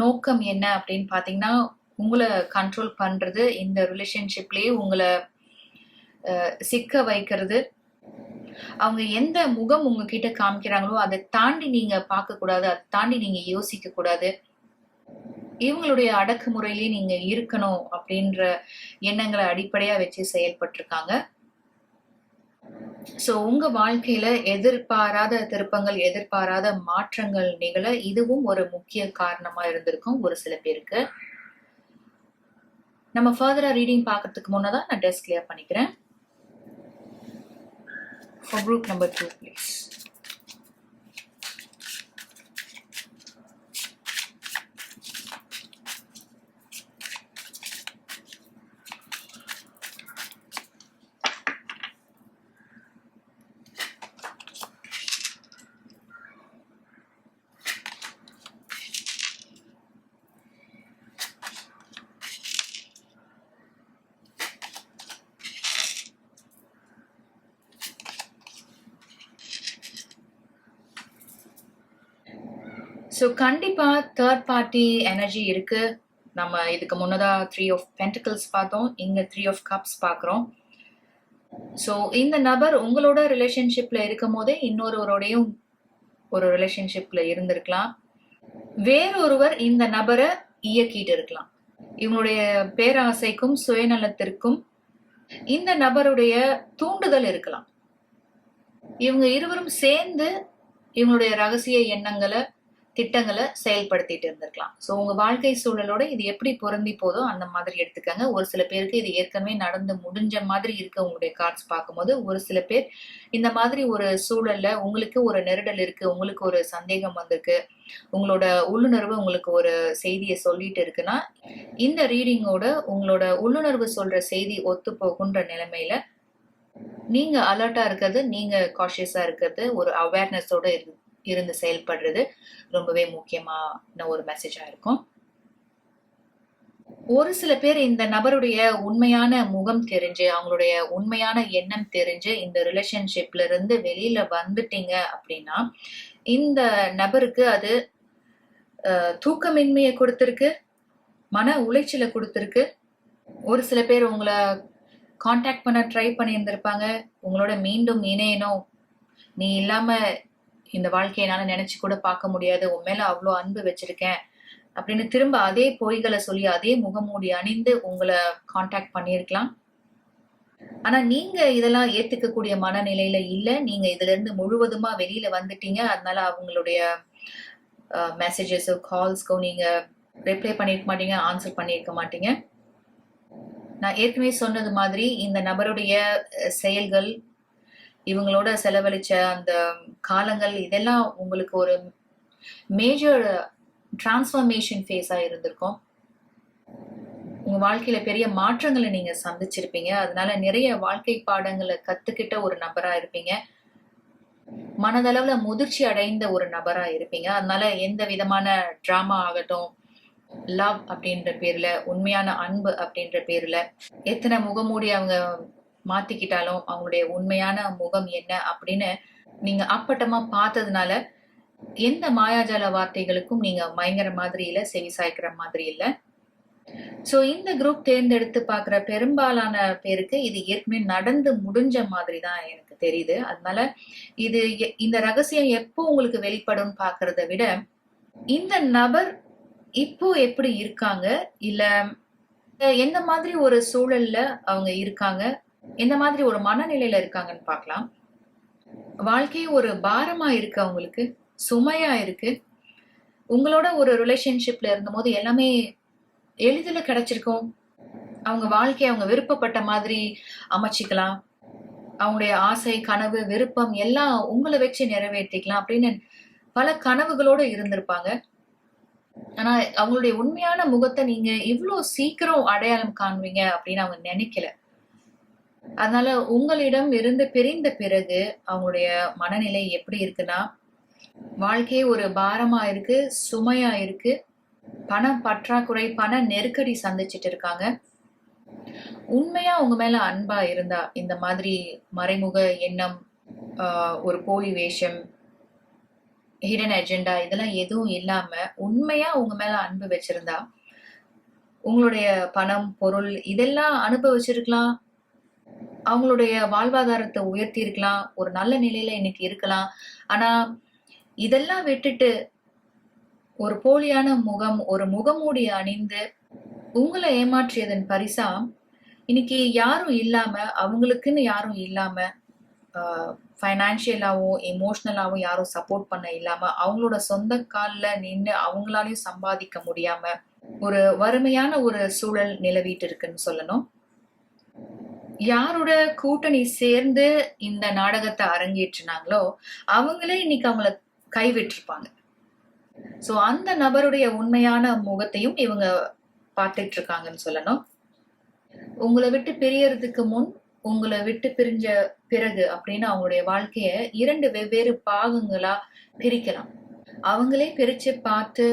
நோக்கம் என்ன அப்படின்னு பாத்தீங்கன்னா, உங்களை கண்ட்ரோல் பண்றது, இந்த ரிலேஷன்ஷிப்லயே உங்களை சிக்க வைக்கிறது. அவங்க எந்த முகம் உங்ககிட்ட காமிக்கிறாங்களோ அதை தாண்டி நீங்க பார்க்க கூடாது, அதை தாண்டி நீங்க யோசிக்க கூடாது. இவங்களுடைய அடக்குமுறையிலே நீங்க இருக்கணும் அப்படின்ற எண்ணங்களை அடிப்படையா வச்சு செயல்பட்டிருக்காங்க. சோ உங்க வாழ்க்கையில எதிர்பாராத திருப்பங்கள், எதிர்பாராத மாற்றங்கள் நிகழ இதுவும் ஒரு முக்கிய காரணமா இருந்திருக்கும் ஒரு சில பேருக்கு. நம்ம ஃபர்தரா ரீடிங் பார்க்கறதுக்கு முன்னதான் நான் டெஸ்க் கிளியர் பண்ணிக்கிறேன். For group number 2, please. So கண்டிப்பா தேர்ட் பார்ட்டி எனர்ஜி இருக்கு. நம்ம இதுக்கு முன்னதா 3 ஆஃப் பென்டிகல்ஸ் பார்த்தோம், இங்க 3 ஆஃப் கப்ஸ் பார்க்குறோம். ஸோ இந்த நபர் உங்களோட ரிலேஷன்ஷிப்ல இருக்கும் போதே இன்னொருவரோடையும் ஒரு ரிலேஷன்ஷிப்ல இருந்திருக்கலாம். வேறொருவர் இந்த நபரை இயக்கிட்டு இருக்கலாம். இவங்களுடைய பேராசைக்கும் சுயநலத்திற்கும் இந்த நபருடைய தூண்டுதல் இருக்கலாம். இவங்க இருவரும் சேர்ந்து இவங்களுடைய ரகசிய எண்ணங்களை திட்டங்களை செயல்படுத்திட்டு இருந்திருக்கலாம். ஸோ உங்க வாழ்க்கை சூழலோட இது எப்படி பொருந்தி போதோ அந்த மாதிரி எடுத்துக்கங்க. ஒரு சில பேருக்கு இது ஏற்கனவே நடந்து முடிஞ்ச மாதிரி இருக்க உங்களுடைய கார்ட்ஸ் பார்க்கும்போது, ஒரு சில பேர் இந்த மாதிரி ஒரு சூழல்ல உங்களுக்கு ஒரு நெருடல் இருக்கு, உங்களுக்கு ஒரு சந்தேகம் வந்திருக்கு, உங்களோட உள்ளுணர்வு உங்களுக்கு ஒரு செய்தியை சொல்லிட்டு இருக்குன்னா, இந்த ரீடிங்கோட உங்களோட உள்ளுணர்வு சொல்ற செய்தி ஒத்து போகுன்ற நிலைமையில நீங்க அலர்ட்டா இருக்கிறது, நீங்க காஷியஸா இருக்கிறது, ஒரு அவேர்னஸோட இருந்து செயல்படுறது ரொம்பவே முக்கியமான ஒரு மெசேஜா இருக்கும். ஒரு சில பேர் இந்த நபருடைய உண்மையான முகம் தெரிஞ்சு, அவங்களுடைய உண்மையான எண்ணம் தெரிஞ்சு இந்த ரிலேஷன்ஷிப்ல இருந்து வெளியில வந்துட்டீங்க அப்படின்னா, இந்த நபருக்கு அது தூக்கமின்மையை கொடுத்திருக்கு, மன உளைச்சலை கொடுத்திருக்கு. ஒரு சில பேர் உங்களை கான்டாக்ட் பண்ண ட்ரை பண்ணியிருந்திருப்பாங்க, உங்களோட மீண்டும் இணையணும், நீ இல்லாம இந்த வாழ்க்கையை என்னால நினைச்சு கூட பார்க்க முடியாது, உன் மேல அவ்வளோ அன்பு வச்சிருக்கேன் அப்படின்னு திரும்ப அதே பொய்களை சொல்லி அதே முகமூடி அணிந்து உங்களை கான்டாக்ட் பண்ணியிருக்கலாம். ஆனா நீங்க இதெல்லாம் ஏத்துக்கக்கூடிய மனநிலையில இல்ல, நீங்க இதுல இருந்து முழுவதுமா வெளியில வந்துட்டீங்க. அதனால அவங்களுடைய மெசேஜஸோ கால்ஸ்க்கோ நீங்க ரிப்ளை பண்ணிருக்க மாட்டீங்க, ஆன்சர் பண்ணியிருக்க மாட்டீங்க. நான் ஏற்கனவே சொன்னது மாதிரி இந்த நபருடைய செயல்கள், இவங்களோட செலவழிச்ச அந்த காலங்கள், இதெல்லாம் உங்களுக்கு ஒரு மேஜர் டிரான்ஸ்ஃபர்மேஷன் ஃபேஸா இருந்திருக்கும். உங்க வாழ்க்கையில பெரிய மாற்றங்களை நீங்க சந்திச்சிருப்பீங்க. அதனால நிறைய வாழ்க்கை பாடங்களை கத்துக்கிட்ட ஒரு நபரா இருப்பீங்க. மனதளவுல முதிர்ச்சி அடைந்த ஒரு நபரா இருப்பீங்க. அதனால எந்த விதமான டிராமா ஆகட்டும், லவ் அப்படின்ற பேர்ல, உண்மையான அன்பு அப்படின்ற பேர்ல எத்தனை முகமூடி அவங்க மாத்திக்கிட்டாலும் அவங்களுடைய உண்மையான முகம் என்ன அப்படின்னு நீங்க அப்பட்டமா பார்த்ததுனால எந்த மாயாஜால வார்த்தைகளுக்கும் நீங்க மயங்குற மாதிரி இல்ல, செவி சாய்க்கிற மாதிரி இல்ல. சோ இந்த குரூப் தேர்ந்தெடுத்து பாக்குற பெரும்பாலான பேருக்கு இது ஏற்கனவே நடந்து முடிஞ்ச மாதிரி தான் எனக்கு தெரியுது. அதனால இது இந்த ரகசியம் எப்போ உங்களுக்கு வெளிப்படும் பாக்குறத விட, இந்த நபர் இப்போ எப்படி இருக்காங்க, இல்ல எந்த மாதிரி ஒரு சூழல்ல அவங்க இருக்காங்க, எந்த மாதிரி ஒரு மனநிலையில இருக்காங்கன்னு பார்க்கலாம். வாழ்க்கை ஒரு பாரமா இருக்கு, அவங்களுக்கு சுமையா இருக்கு. உங்களோட ஒரு ரிலேஷன்ஷிப்ல இருந்தபோது எல்லாமே எளிதில் கிடைச்சிருக்கும். அவங்க வாழ்க்கையை அவங்க விருப்பப்பட்ட மாதிரி அமைச்சிக்கலாம். அவங்களுடைய ஆசை, கனவு, விருப்பம் எல்லாம் உங்களை வச்சு நிறைவேற்றிக்கலாம் அப்படின்னு பல கனவுகளோட இருந்திருப்பாங்க. ஆனா அவங்களுடைய உண்மையான முகத்தை நீங்க இவ்வளவு சீக்கிரம் அடையாளம் காண்பீங்க அப்படின்னு அவங்க நினைக்கல. அதனால உங்களிடம் இருந்து பிரிந்த பிறகு அவங்களுடைய மனநிலை எப்படி இருக்குன்னா, வாழ்க்கையே ஒரு பாரமா இருக்கு, சுமையா இருக்கு, பண பற்றாக்குறை, பண நெருக்கடி சந்திச்சிட்டு இருக்காங்க. உண்மையா உங்க மேல அன்பா இருந்தா, இந்த மாதிரி மறைமுக எண்ணம், ஒரு போலி வேஷம், ஹிடன் அஜெண்டா இதெல்லாம் எதுவும் இல்லாம உண்மையா உங்க மேல அன்பு வச்சிருந்தா, உங்களுடைய பணம், பொருள் இதெல்லாம் அனுபவிச்சிருக்கலாம், அவங்களுடைய வாழ்வாதாரத்தை உயர்த்தி இருக்கலாம், ஒரு நல்ல நிலையில இன்னைக்கு இருக்கலாம். ஆனா இதெல்லாம் விட்டுட்டு ஒரு போலியான முகம், ஒரு முகமூடி அணிந்து உங்களை ஏமாற்றியதன் பரிசா இன்னைக்கு யாரும் இல்லாம, அவங்களுக்குன்னு யாரும் இல்லாம, ஃபைனான்சியலாவும் எமோஷனலாவும் யாரும் சப்போர்ட் பண்ண இல்லாம, அவங்களோட சொந்த கால்ல நின்று அவங்களாலையும் சம்பாதிக்க முடியாம ஒரு வறுமையான ஒரு சூழல் நிலவிட்டு இருக்குன்னு சொல்லணும். யாரோட கூட்டணி சேர்ந்து இந்த நாடகத்தை அரங்கேற்றினாங்களோ அவங்களே இன்னைக்கு அவங்கள கைவிட்டிருப்பாங்க. சோ அந்த நபருடைய உண்மையான முகத்தையும் இவங்க பார்த்துட்டு இருக்காங்கன்னு சொல்லணும். உங்களை விட்டு பிரியறதுக்கு முன், உங்களை விட்டு பிரிஞ்ச பிறகு அப்படின்னு அவங்களுடைய வாழ்க்கைய 2 வெவ்வேறு பாகங்களா பிரிக்கலாம். அவங்களே பிரிச்சு பார்த்து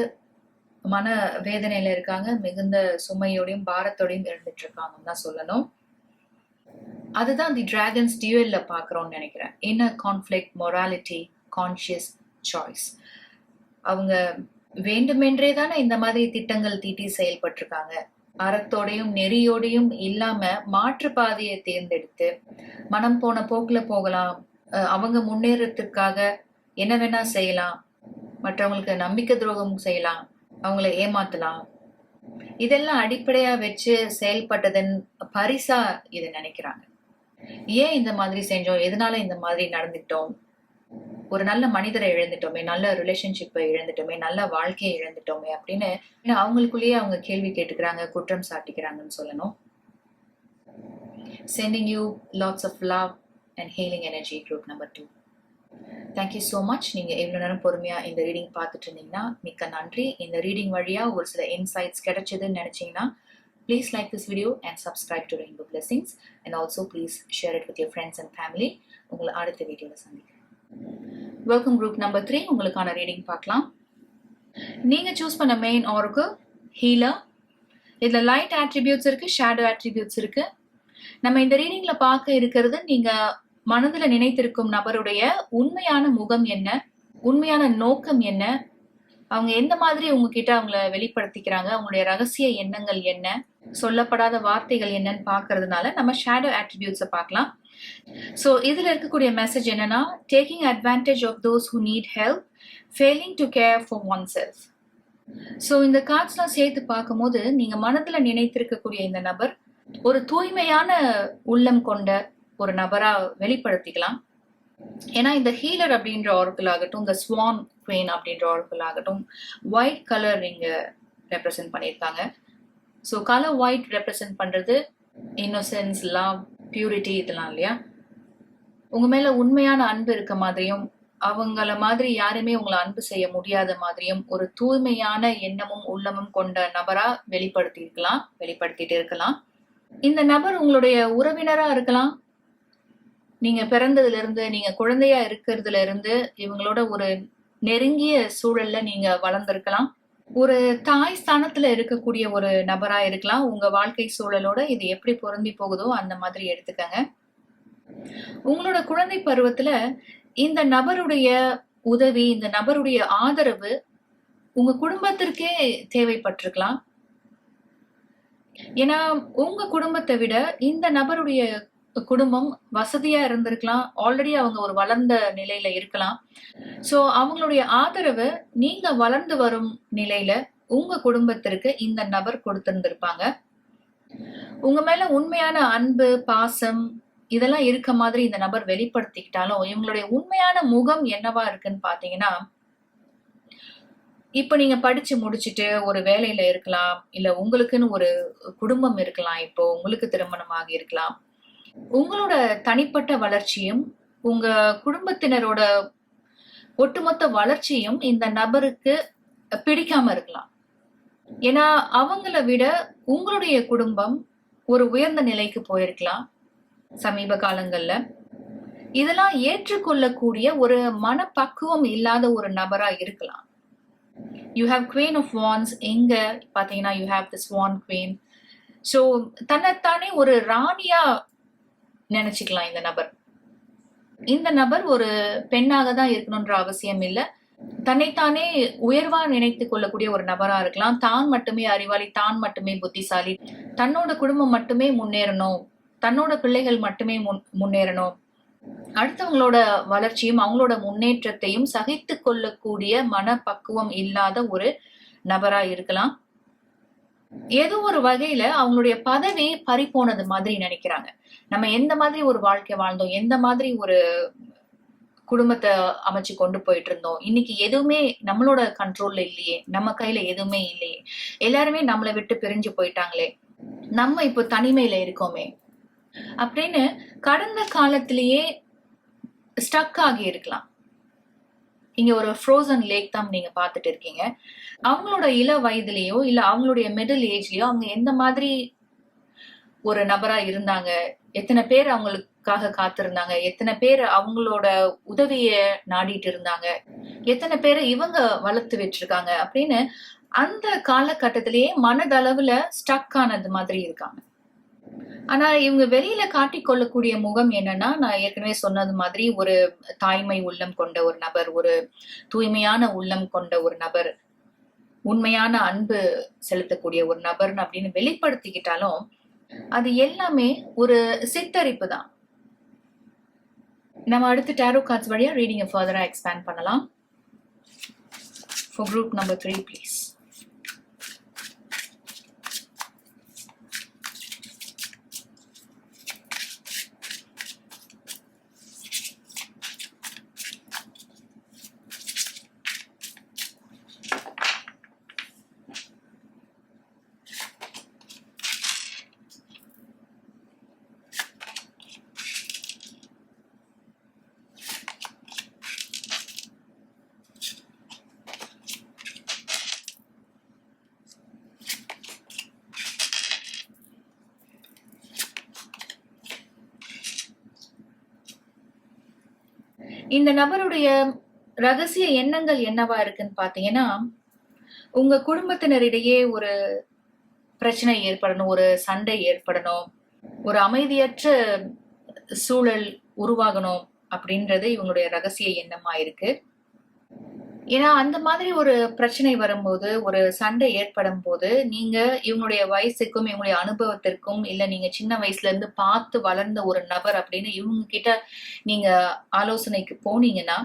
மன வேதனையில இருக்காங்க, மிகுந்த சுமையோடையும் பாரத்தோடையும் இருந்துட்டு இருக்காங்கன்னு தான் சொல்லணும். அதுதான் தி டிராகன்ஸ் டியூவல்ல பாக்குறோம்னு நினைக்கிறேன். Inner conflict, morality, conscious choice. அவங்க வேண்டுமென்றே தானே இந்த மாதிரி திட்டங்கள் தீட்டி செயல்பட்டிருக்காங்க. அறத்தோடையும் நெறியோடையும் இல்லாம மாற்று பாதையை தேர்ந்தெடுத்து மனம் போன போக்குல போகலாம், அவங்க முன்னேறத்துக்காக என்ன வேணா செய்யலாம், மற்றவங்களுக்கு நம்பிக்கை துரோகம் செய்யலாம், அவங்கள ஏமாத்தலாம், இதெல்லாம் அடிப்படையா வச்சு செயல்பட்டதன் பரிசா இதை நினைக்கிறாங்க. ஏன் இந்த மாதிரி செஞ்சோம், எதனால இந்த மாதிரி நடந்துட்டோம், ஒரு நல்ல மனிதரை இழந்துட்டோமே, நல்ல ரிலேஷன்ஷிப்பை இழந்துட்டோமே, நல்ல வாழ்க்கையை இழந்துட்டோமே அப்படின்னு அவங்களுக்குள்ளேயே அவங்க கேள்வி கேட்டுக்கிறாங்க, குற்றம் சாட்டிக்கிறாங்கன்னு சொல்லணும். Sending you lots of love and healing energy, group number 2. Thank you so much. நீங்க இவ்வளவு நேரம் பொறுமையா இந்த ரீடிங் பார்த்துட்டு இருந்தீங்கன்னா மிக்க நன்றி. இந்த ரீடிங் வழியா ஒரு சில இன்சைட்ஸ் கிடைச்சதுன்னு நினைச்சீங்கன்னா please like this video and subscribe to Rainbow Blessings, and also please share it with your friends and family. உங்களை அடுத்த வீடியோல சந்திக்கிறேன். Welcome group number 3. உங்களுக்கான ரீடிங் பார்க்கலாம். நீங்க சூஸ் பண்ண மெயின் ஆரக்கிள் ஹீலர். இதுல லைட் ஆட்ரிபியூட்ஸ் இருக்கு, ஷேடோ ஆட்ரிபியூட்ஸ் இருக்கு. நம்ம இந்த ரீடிங்ல பார்க்க இருக்கிறது நீங்க மனதுல நினைத்திருக்கும் நபருடைய உண்மையான முகம் என்ன, உண்மையான நோக்கம் என்ன, அவங்க எந்த மாதிரி உங்ககிட்ட அவங்கள வெளிப்படுத்திக்கிறாங்க, அவங்களுடைய ரகசிய எண்ணங்கள் என்ன, சொல்லப்படாத வார்த்தைகள் என்னன்னு பாக்குறதுனால நம்ம ஷேடோ ஆட்ரிபியூட்ஸை பார்க்கலாம். ஸோ இதுல இருக்கக்கூடிய மெசேஜ் என்னன்னா, taking advantage of those who need help, failing to care for oneself. So இந்த கார்ட்ஸ்லாம் சேர்த்து பார்க்கும்போது நீங்க மனதுல நினைத்திருக்கக்கூடிய இந்த நபர் ஒரு தூய்மையான உள்ளம் கொண்ட ஒரு நபரா வெளிப்படுத்திக்கலாம். ஏன்னா இந்த ஹீலர் அப்படின்ற ஆர்க்கிள் ஆகட்டும், இந்த ஸ்வான் குவீன் அப்படின்ற ஆர்க்கிள் ஆகட்டும், ஒயிட் கலர் இங்க ரெப்ரசென்ட் பண்ணியிருக்காங்க. ஸோ கலர் ஒயிட் ரெப்ரசென்ட் பண்றது இன்னோசென்ஸ், லவ், பியூரிட்டி இதெல்லாம் இல்லையா. உங்க மேல உண்மையான அன்பு இருக்க மாதிரியும், அவங்கள மாதிரி யாருமே உங்களை அன்பு செய்ய முடியாத மாதிரியும் ஒரு தூய்மையான எண்ணமும் உள்ளமும் கொண்ட நபரா வெளிப்படுத்திட்டு இருக்கலாம். இந்த நபர் உங்களுடைய உறவினரா இருக்கலாம். நீங்க பிறந்ததுல இருந்து, நீங்க குழந்தையா இருக்கிறதுல இருந்து இவங்களோட ஒரு நெருங்கிய சூழல்ல நீங்க வளர்ந்திருக்கலாம். ஒரு தாய் ஸ்தானத்துல இருக்கக்கூடிய ஒரு நபரா இருக்கலாம். உங்க வாழ்க்கை சூழலோட இது எப்படி பொருந்தி போகுதோ அந்த மாதிரி எடுத்துக்கங்க. உங்களோட குழந்தை பருவத்துல இந்த நபருடைய உதவி, இந்த நபருடைய ஆதரவு உங்க குடும்பத்திற்கே தேவைப்பட்டிருக்கலாம். ஏன்னா உங்க குடும்பத்தை விட இந்த நபருடைய குடும்பம் வசதியா இருந்திருக்கலாம், ஆல்ரெடி அவங்க ஒரு வளர்ந்த நிலையில இருக்கலாம். சோ அவங்களுடைய ஆதரவு நீங்க வளர்ந்து வரும் நிலையில உங்க குடும்பத்திற்கு இந்த நபர் கொடுத்திருந்திருப்பாங்க. உங்க மேல உண்மையான அன்பு, பாசம் இதெல்லாம் இருக்க மாதிரி இந்த நபர் வெளிப்படுத்திக்கிட்டாலும் இவங்களுடைய உண்மையான முகம் என்னவா இருக்குன்னு பாத்தீங்கன்னா, இப்ப நீங்க படிச்சு முடிச்சுட்டு ஒரு வேலையில இருக்கலாம், இல்ல உங்களுக்குன்னு ஒரு குடும்பம் இருக்கலாம், இப்போ உங்களுக்கு திருமணமாக இருக்கலாம். உங்களோட தனிப்பட்ட வளர்ச்சியும் உங்க குடும்பத்தினரோட ஒட்டுமொத்த வளர்ச்சியும் இந்த நபருக்கு பிடிக்காம இருக்கலாம். ஏன்னா அவங்கள விட உங்களுடைய குடும்பம் ஒரு உயர்ந்த நிலைக்கு போயிருக்கலாம் சமீப காலங்கள்ல. இதெல்லாம் ஏற்றுக்கொள்ளக்கூடிய ஒரு மனப்பக்குவம் இல்லாத ஒரு நபரா இருக்கலாம். You have queen of wands. எங்க பாத்தீங்கன்னா you have the swan queen. So தன்னைத்தானே ஒரு ராணியா நினைச்சுக்கலாம் இந்த நபர். இந்த நபர் ஒரு பெண்ணாக தான் இருக்கணும்ன்ற அவசியம் இல்லை. தன்னைத்தானே உயர்வா நினைத்து கொள்ளக்கூடிய ஒரு நபரா இருக்கலாம். தான் மட்டுமே அறிவாளி, தான் மட்டுமே புத்திசாலி, தன்னோட குடும்பம் மட்டுமே முன்னேறணும், தன்னோட பிள்ளைகள் மட்டுமே முன்னேறணும், அடுத்தவங்களோட வளர்ச்சியும் அவங்களோட முன்னேற்றத்தையும் சகித்து கொள்ளக்கூடிய மனப்பக்குவம் இல்லாத ஒரு நபரா இருக்கலாம். ஏதோ ஒரு வகையில அவங்களுடைய பதவி பறி போனது மாதிரி நினைக்கிறாங்க. நம்ம எந்த மாதிரி ஒரு வாழ்க்கை வாழ்ந்தோம், எந்த மாதிரி ஒரு குடும்பத்தை அமைச்சு கொண்டு போயிட்டு இருந்தோம், இன்னைக்கு எதுவுமே நம்மளோட கண்ட்ரோல்ல இல்லையே, நம்ம கையில எதுவுமே இல்லையே, எல்லாருமே நம்மளை விட்டு பிரிஞ்சு போயிட்டாங்களே, நம்ம இப்போ தனிமையில இருக்கோமே அப்படின்னு கடந்த காலத்திலேயே ஸ்டக் ஆகி இருக்கலாம். இங்க ஒரு ஃப்ரோசன் லேக் தான் நீங்க பாத்துட்டு இருக்கீங்க. அவங்களோட இள வயதுலயோ இல்ல அவங்களுடைய மிடில் ஏஜ்லயோ அவங்க எந்த மாதிரி ஒரு நபரா இருந்தாங்க, எத்தனை பேர் அவங்களுக்காக காத்திருந்தாங்க, எத்தனை பேர் அவங்களோட உதவிய நாடிட்டு இருந்தாங்க, எத்தனை பேரை இவங்க வளர்த்து வச்சிருக்காங்க அப்படின்னு அந்த காலகட்டத்திலேயே மனதளவுல ஸ்டக் ஆனது மாதிரி இருக்காங்க. ஆனா இவங்க வெளியில காட்டிக் கொள்ளக்கூடிய முகம் என்னன்னா, நான் ஏற்கனவே சொன்னது மாதிரி ஒரு தாய்மை உள்ளம் கொண்ட ஒரு நபர், ஒரு தூய்மையான உள்ளம் கொண்ட ஒரு நபர், உண்மையான அன்பு செலுத்தக்கூடிய ஒரு நபர்னு அப்படின்னு வெளிப்படுத்திக்கிட்டாலும் அது எல்லாமே ஒரு சித்தரிப்பு தான். நம்ம அடுத்து டேரோ கார்ட்ஸ் வழியா ரீடிங்கை ஃபர்தரா எக்ஸ்பேண்ட் பண்ணலாம். For group number 3, please. இந்த நபருடைய ரகசிய எண்ணங்கள் என்னவா இருக்குன்னு பாத்தீங்கன்னா, உங்க குடும்பத்தினரிடையே ஒரு பிரச்சனை ஏற்படணும், ஒரு சண்டை ஏற்படணும், ஒரு அமைதியற்ற சூழல் உருவாகணும் அப்படின்றது இவங்களுடைய ரகசிய எண்ணமா இருக்கு. ஏன்னா அந்த மாதிரி ஒரு பிரச்சனை வரும்போது, ஒரு சண்டை ஏற்படும் போது, நீங்க இவங்களுடைய வயசுக்கும் இவங்களுடைய அனுபவத்திற்கும், இல்ல நீங்க சின்ன வயசுல இருந்து பார்த்து வளர்ந்த ஒரு நபர் அப்படின்னு இவங்க கிட்ட நீங்க ஆலோசனைக்கு போனீங்கன்னா,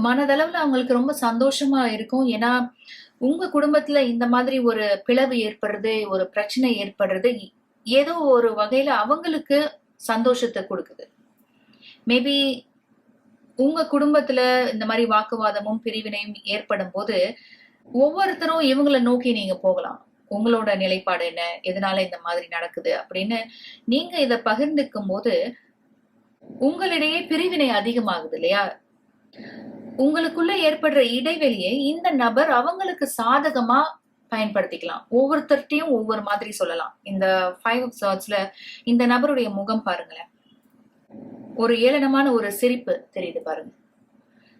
மனதளவுல அவங்களுக்கு ரொம்ப சந்தோஷமா இருக்கும். ஏன்னா உங்க குடும்பத்துல இந்த மாதிரி ஒரு பிளவு ஏற்படுறது, ஒரு பிரச்சனை ஏற்படுறது ஏதோ ஒரு வகையில அவங்களுக்கு சந்தோஷத்தை கொடுக்குது. மேபி உங்க குடும்பத்துல இந்த மாதிரி வாக்குவாதமும் பிரிவினையும் ஏற்படும் போது ஒவ்வொருத்தரும் இவங்களை நோக்கி நீங்க போகலாம். உங்களோட நிலைப்பாடு என்ன, எதனால இந்த மாதிரி நடக்குது அப்படின்னு நீங்க இத பகிர்ந்துக்கும் போது உங்களிடையே பிரிவினை அதிகமாகுது இல்லையா? உங்களுக்குள்ள ஏற்படுற இடைவெளியை இந்த நபர் அவங்களுக்கு சாதகமா பயன்படுத்திக்கலாம். ஒவ்வொருத்தர்ட்டையும் ஒவ்வொரு மாதிரி சொல்லலாம். இந்த 5 of Swordsல இந்த நபருடைய முகம் பாருங்களேன், ஒரு ஏளனமான ஒரு சிரிப்பு தெரியுது பாருங்க.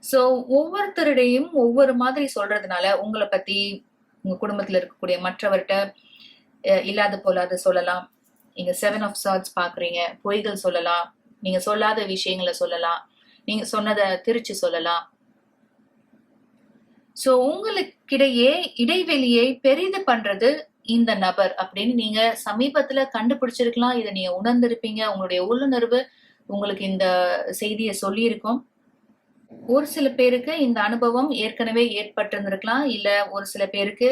சோ ஒவ்வொருத்தருடையும் ஒவ்வொரு மாதிரி சொல்றதுனால உங்களை பத்தி, உங்க குடும்பத்துல இருக்கக்கூடிய மற்றவர்கிட்ட இல்லாத போலாத சொல்லலாம். நீங்க 7 of Swords பாக்குறீங்க, பொய்கள் சொல்லலாம், நீங்க சொல்லாத விஷயங்களை சொல்லலாம், நீங்க சொன்னதை திருச்சி சொல்லலாம். சோ உங்களுக்கிடையே இடைவெளியை பெரிது பண்றது இந்த நபர் அப்படின்னு நீங்க சமீபத்துல கண்டுபிடிச்சிருக்கலாம். இதை நீங்க உணர்ந்திருப்பீங்க. உங்களுடைய உள்ளுணர்வு உங்களுக்கு இந்த செய்தியை சொல்லி இருக்கும். ஒரு சில பேருக்கு இந்த அனுபவம் ஏற்கனவே ஏற்பட்டிருந்திருக்கலாம், இல்ல ஒரு சில பேருக்கு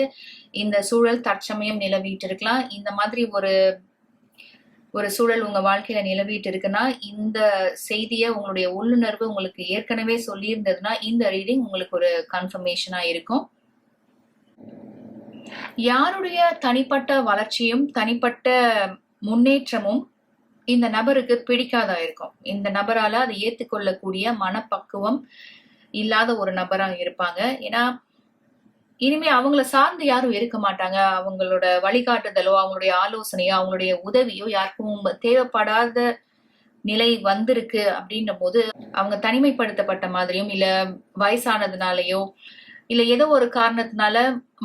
இந்த சூழல் தற்சமயம் நிலவிட்டு இருக்கலாம். இந்த மாதிரி ஒரு சூழல் உங்க வாழ்க்கையில நிலவிட்டு இருக்குன்னா, இந்த செய்தியை உங்களுடைய உள்ளுணர்வு உங்களுக்கு ஏற்கனவே சொல்லி இருந்ததுன்னா இந்த ரீடிங் உங்களுக்கு ஒரு கன்ஃபர்மேஷனா இருக்கும். யாருடைய தனிப்பட்ட வளர்ச்சியும் தனிப்பட்ட முன்னேற்றமும் இந்த நபருக்கு பிடிக்காதா இருக்கும். இந்த நபரால அதை ஏத்துக்கொள்ளக்கூடிய மனப்பக்குவம் இல்லாத ஒரு நபரா இருப்பாங்க. ஏன்னா இனிமே அவங்கள சார்ந்து யாரும் இருக்க மாட்டாங்க. அவங்களோட வழிகாட்டுதலோ, அவங்களுடைய ஆலோசனையோ, அவங்களுடைய உதவியோ யாருக்கும் தேவைப்படாத நிலை வந்திருக்கு அப்படின்ற போது அவங்க தனிமைப்படுத்தப்பட்ட மாதிரியும், இல்ல வயசானதுனாலயோ, இல்ல ஏதோ ஒரு காரணத்தினால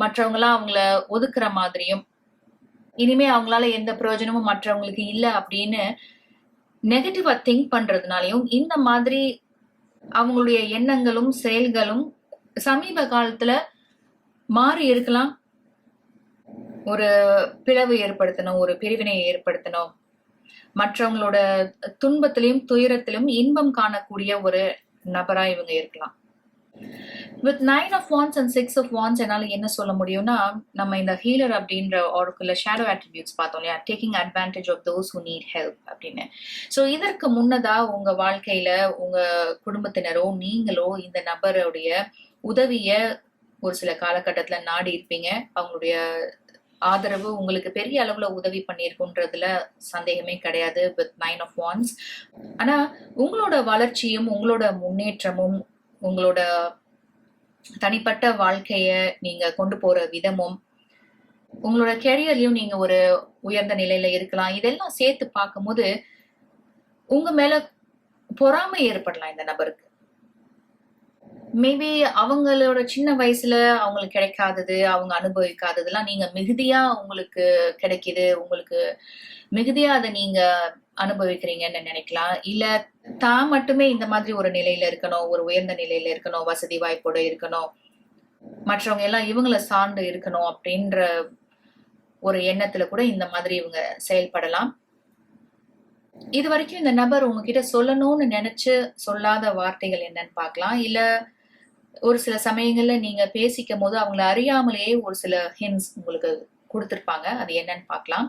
மற்றவங்களாம் அவங்கள ஒதுக்குற மாதிரியும், இனிமே அவங்களால எந்த பிரயோஜனமும் மற்றவங்களுக்கு இல்லை அப்படின்னு நெகட்டிவா திங்க் பண்றதுனாலையும் இந்த மாதிரி அவங்களுடைய எண்ணங்களும் செயல்களும் சமீப காலத்துல மாறி இருக்கலாம். ஒரு பிளவு ஏற்படுத்தணும், ஒரு பிரிவினையை ஏற்படுத்தணும், மற்றவங்களோட துன்பத்திலையும் துயரத்திலும் இன்பம் காணக்கூடிய ஒரு நபரா இவங்க இருக்கலாம். With 9 of Wands and 6 of Wands என்னால என்ன சொல்ல முடியும்னா, நம்ம இந்த ஹீலர் அப்படின்ற ஆர்க்குள்ள ஷேடோ அட்ரிபியூட்ஸ் பார்த்தோம் இல்லையா, taking advantage of those who need help அப்படின்னு. ஸோ இதற்கு முன்னதா உங்க வாழ்க்கையில உங்க குடும்பத்தினரோ நீங்களோ இந்த நபருடைய உதவிய ஒரு சில காலகட்டத்துல நாடி இருப்பீங்க. அவங்களுடைய ஆதரவு உங்களுக்கு பெரிய அளவுல உதவி பண்ணியிருக்குன்றதுல சந்தேகமே கிடையாது வித் 9 of Wands. ஆனா உங்களோட வளர்ச்சியும் உங்களோட முன்னேற்றமும் உங்களோட தனிப்பட்ட வாழ்க்கைய நீங்க கொண்டு போற விதமும் உங்களோட கெரியர்லயும் நீங்க ஒரு உயர்ந்த நிலையில இருக்கலாம். இதெல்லாம் சேர்த்து பார்க்கும்போது உங்க மேல பொறாமை ஏற்படலாம் இந்த நபருக்கு. மேபி அவங்களோட சின்ன வயசுல அவங்களுக்கு கிடைக்காதது, அவங்க அனுபவிக்காததெல்லாம் நீங்க மிகுதியா உங்களுக்கு கிடைக்குது, உங்களுக்கு மிகுதியா அதை நீங்க அனுபவிக்கிறீங்கன்னு நினைக்கலாம். இல்ல தான் மட்டுமே இந்த மாதிரி ஒரு நிலையில இருக்கணும், ஒரு உயர்ந்த நிலையில இருக்கணும், வசதி வாய்ப்போட இருக்கணும், மற்றவங்க எல்லாம் இவங்கள சார்ந்து இருக்கணும் அப்படின்ற ஒரு எண்ணத்துல கூட இந்த மாதிரி இவங்க செயல்படலாம். இது வரைக்கும் இந்த நபர் உங்ககிட்ட சொல்லணும்னு நினைச்சு சொல்லாத வார்த்தைகள் என்னன்னு பார்க்கலாம். இல்ல ஒரு சில சமயங்கள்ல நீங்க பேசிக்கும் போது அவங்கள அறியாமலேயே ஒரு சில ஹிண்ட்ஸ் உங்களுக்கு கொடுத்திருப்பாங்க. அது என்னன்னு பார்க்கலாம்.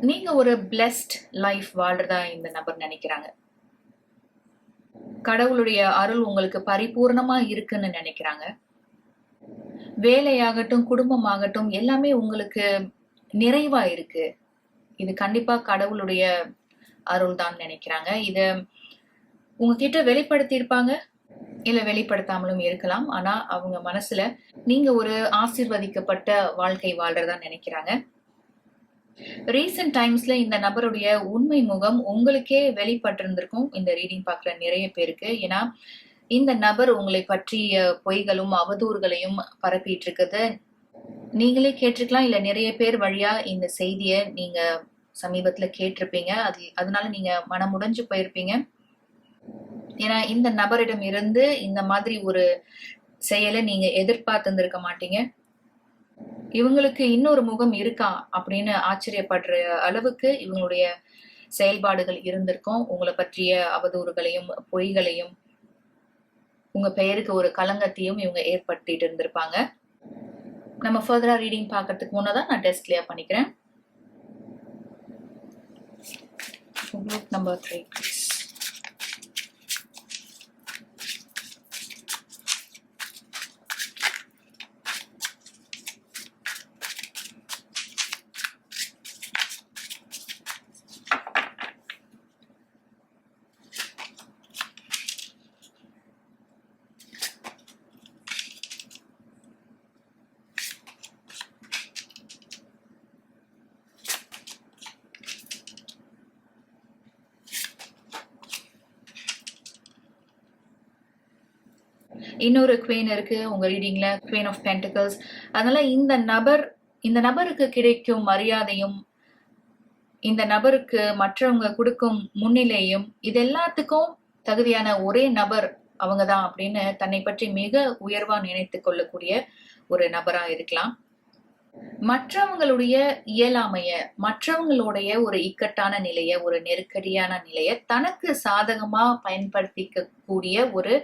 நீங்க ஒரு பிளெஸ்ட் லைஃப் வாழ்றதா இந்த நபர் நினைக்கிறாங்க. கடவுளுடைய அருள் உங்களுக்கு பரிபூர்ணமா இருக்குன்னு நினைக்கிறாங்க. வேலையாகட்டும் குடும்பமாகட்டும் எல்லாமே உங்களுக்கு நிறைவா இருக்கு. இது கண்டிப்பா கடவுளுடைய அருள் தான் நினைக்கிறாங்க. இத உங்ககிட்ட வெளிப்படுத்தி இருப்பாங்க, இல்ல வெளிப்படுத்தாமலும் இருக்கலாம். ஆனா அவங்க மனசுல நீங்க ஒரு ஆசீர்வதிக்கப்பட்ட வாழ்க்கை வாழ்றதா நினைக்கிறாங்க. ரீசன்ட் டைம்ஸ்ல இந்த நபருடைய உண்மை முகம் உங்களுக்கே வெளிப்பட்டிருந்திருக்கும் இந்த ரீடிங் பார்க்குற நிறைய பேருக்கு. ஏன்னா இந்த நபர் உங்களை பற்றிய பொய்களும் அவதூறுகளையும் பரப்பிட்டு இருக்குது நீங்களே கேட்டிருக்கலாம், இல்ல நிறைய பேர் வழியா இந்த செய்தியை நீங்க சமீபத்துல கேட்டிருப்பீங்க. அதனால நீங்க மனமுடைஞ்சு போயிருப்பீங்க. ஏன்னா இந்த நபரிடம் இருந்து இந்த மாதிரி ஒரு செயலை நீங்க எதிர்பார்த்திருந்திருக்க மாட்டீங்க. இவங்களுக்கு இன்னொரு முகம் இருக்கா அப்படின்னு ஆச்சரியப்படுற அளவுக்கு இவங்களுடைய செயல்பாடுகள் இருந்திருக்கும். உங்களை பற்றிய அவதூறுகளையும் பொய்களையும் உங்க பெயருக்கு ஒரு களங்கத்தையும் இவங்க ஏற்படுத்திட்டு இருந்திருப்பாங்க. நம்ம ஃபர்தரா ரீடிங் பார்க்கறதுக்கு முன்னதான் நான் டெஸ்ட் கிளியர் பண்ணிக்கிறேன். Group number 3 please. இன்னொரு குவீன் இருக்கு உங்க ரீடிங்ல, குவீன் ஆஃப் பென்டிகல்ஸ். அதனால இந்த நபருக்கு கிடைக்கும் மரியாதையும் இந்த நபருக்கு மற்றவங்க கொடுக்கும் முன்னிலையும் இது எல்லாத்துக்கும் தகுதியான ஒரே நபர் அவங்கதான் அப்படின்னு தன்னை பற்றி மிக உயர்வா நினைத்து கொள்ளக்கூடிய ஒரு நபரா இருக்கலாம். மற்றவங்களுடைய இயலாமைய, மற்றவங்களுடைய ஒரு இக்கட்டான நிலைய, ஒரு நெருக்கடியான நிலைய தனக்கு சாதகமா பயன்படுத்திக்க கூடிய ஒரு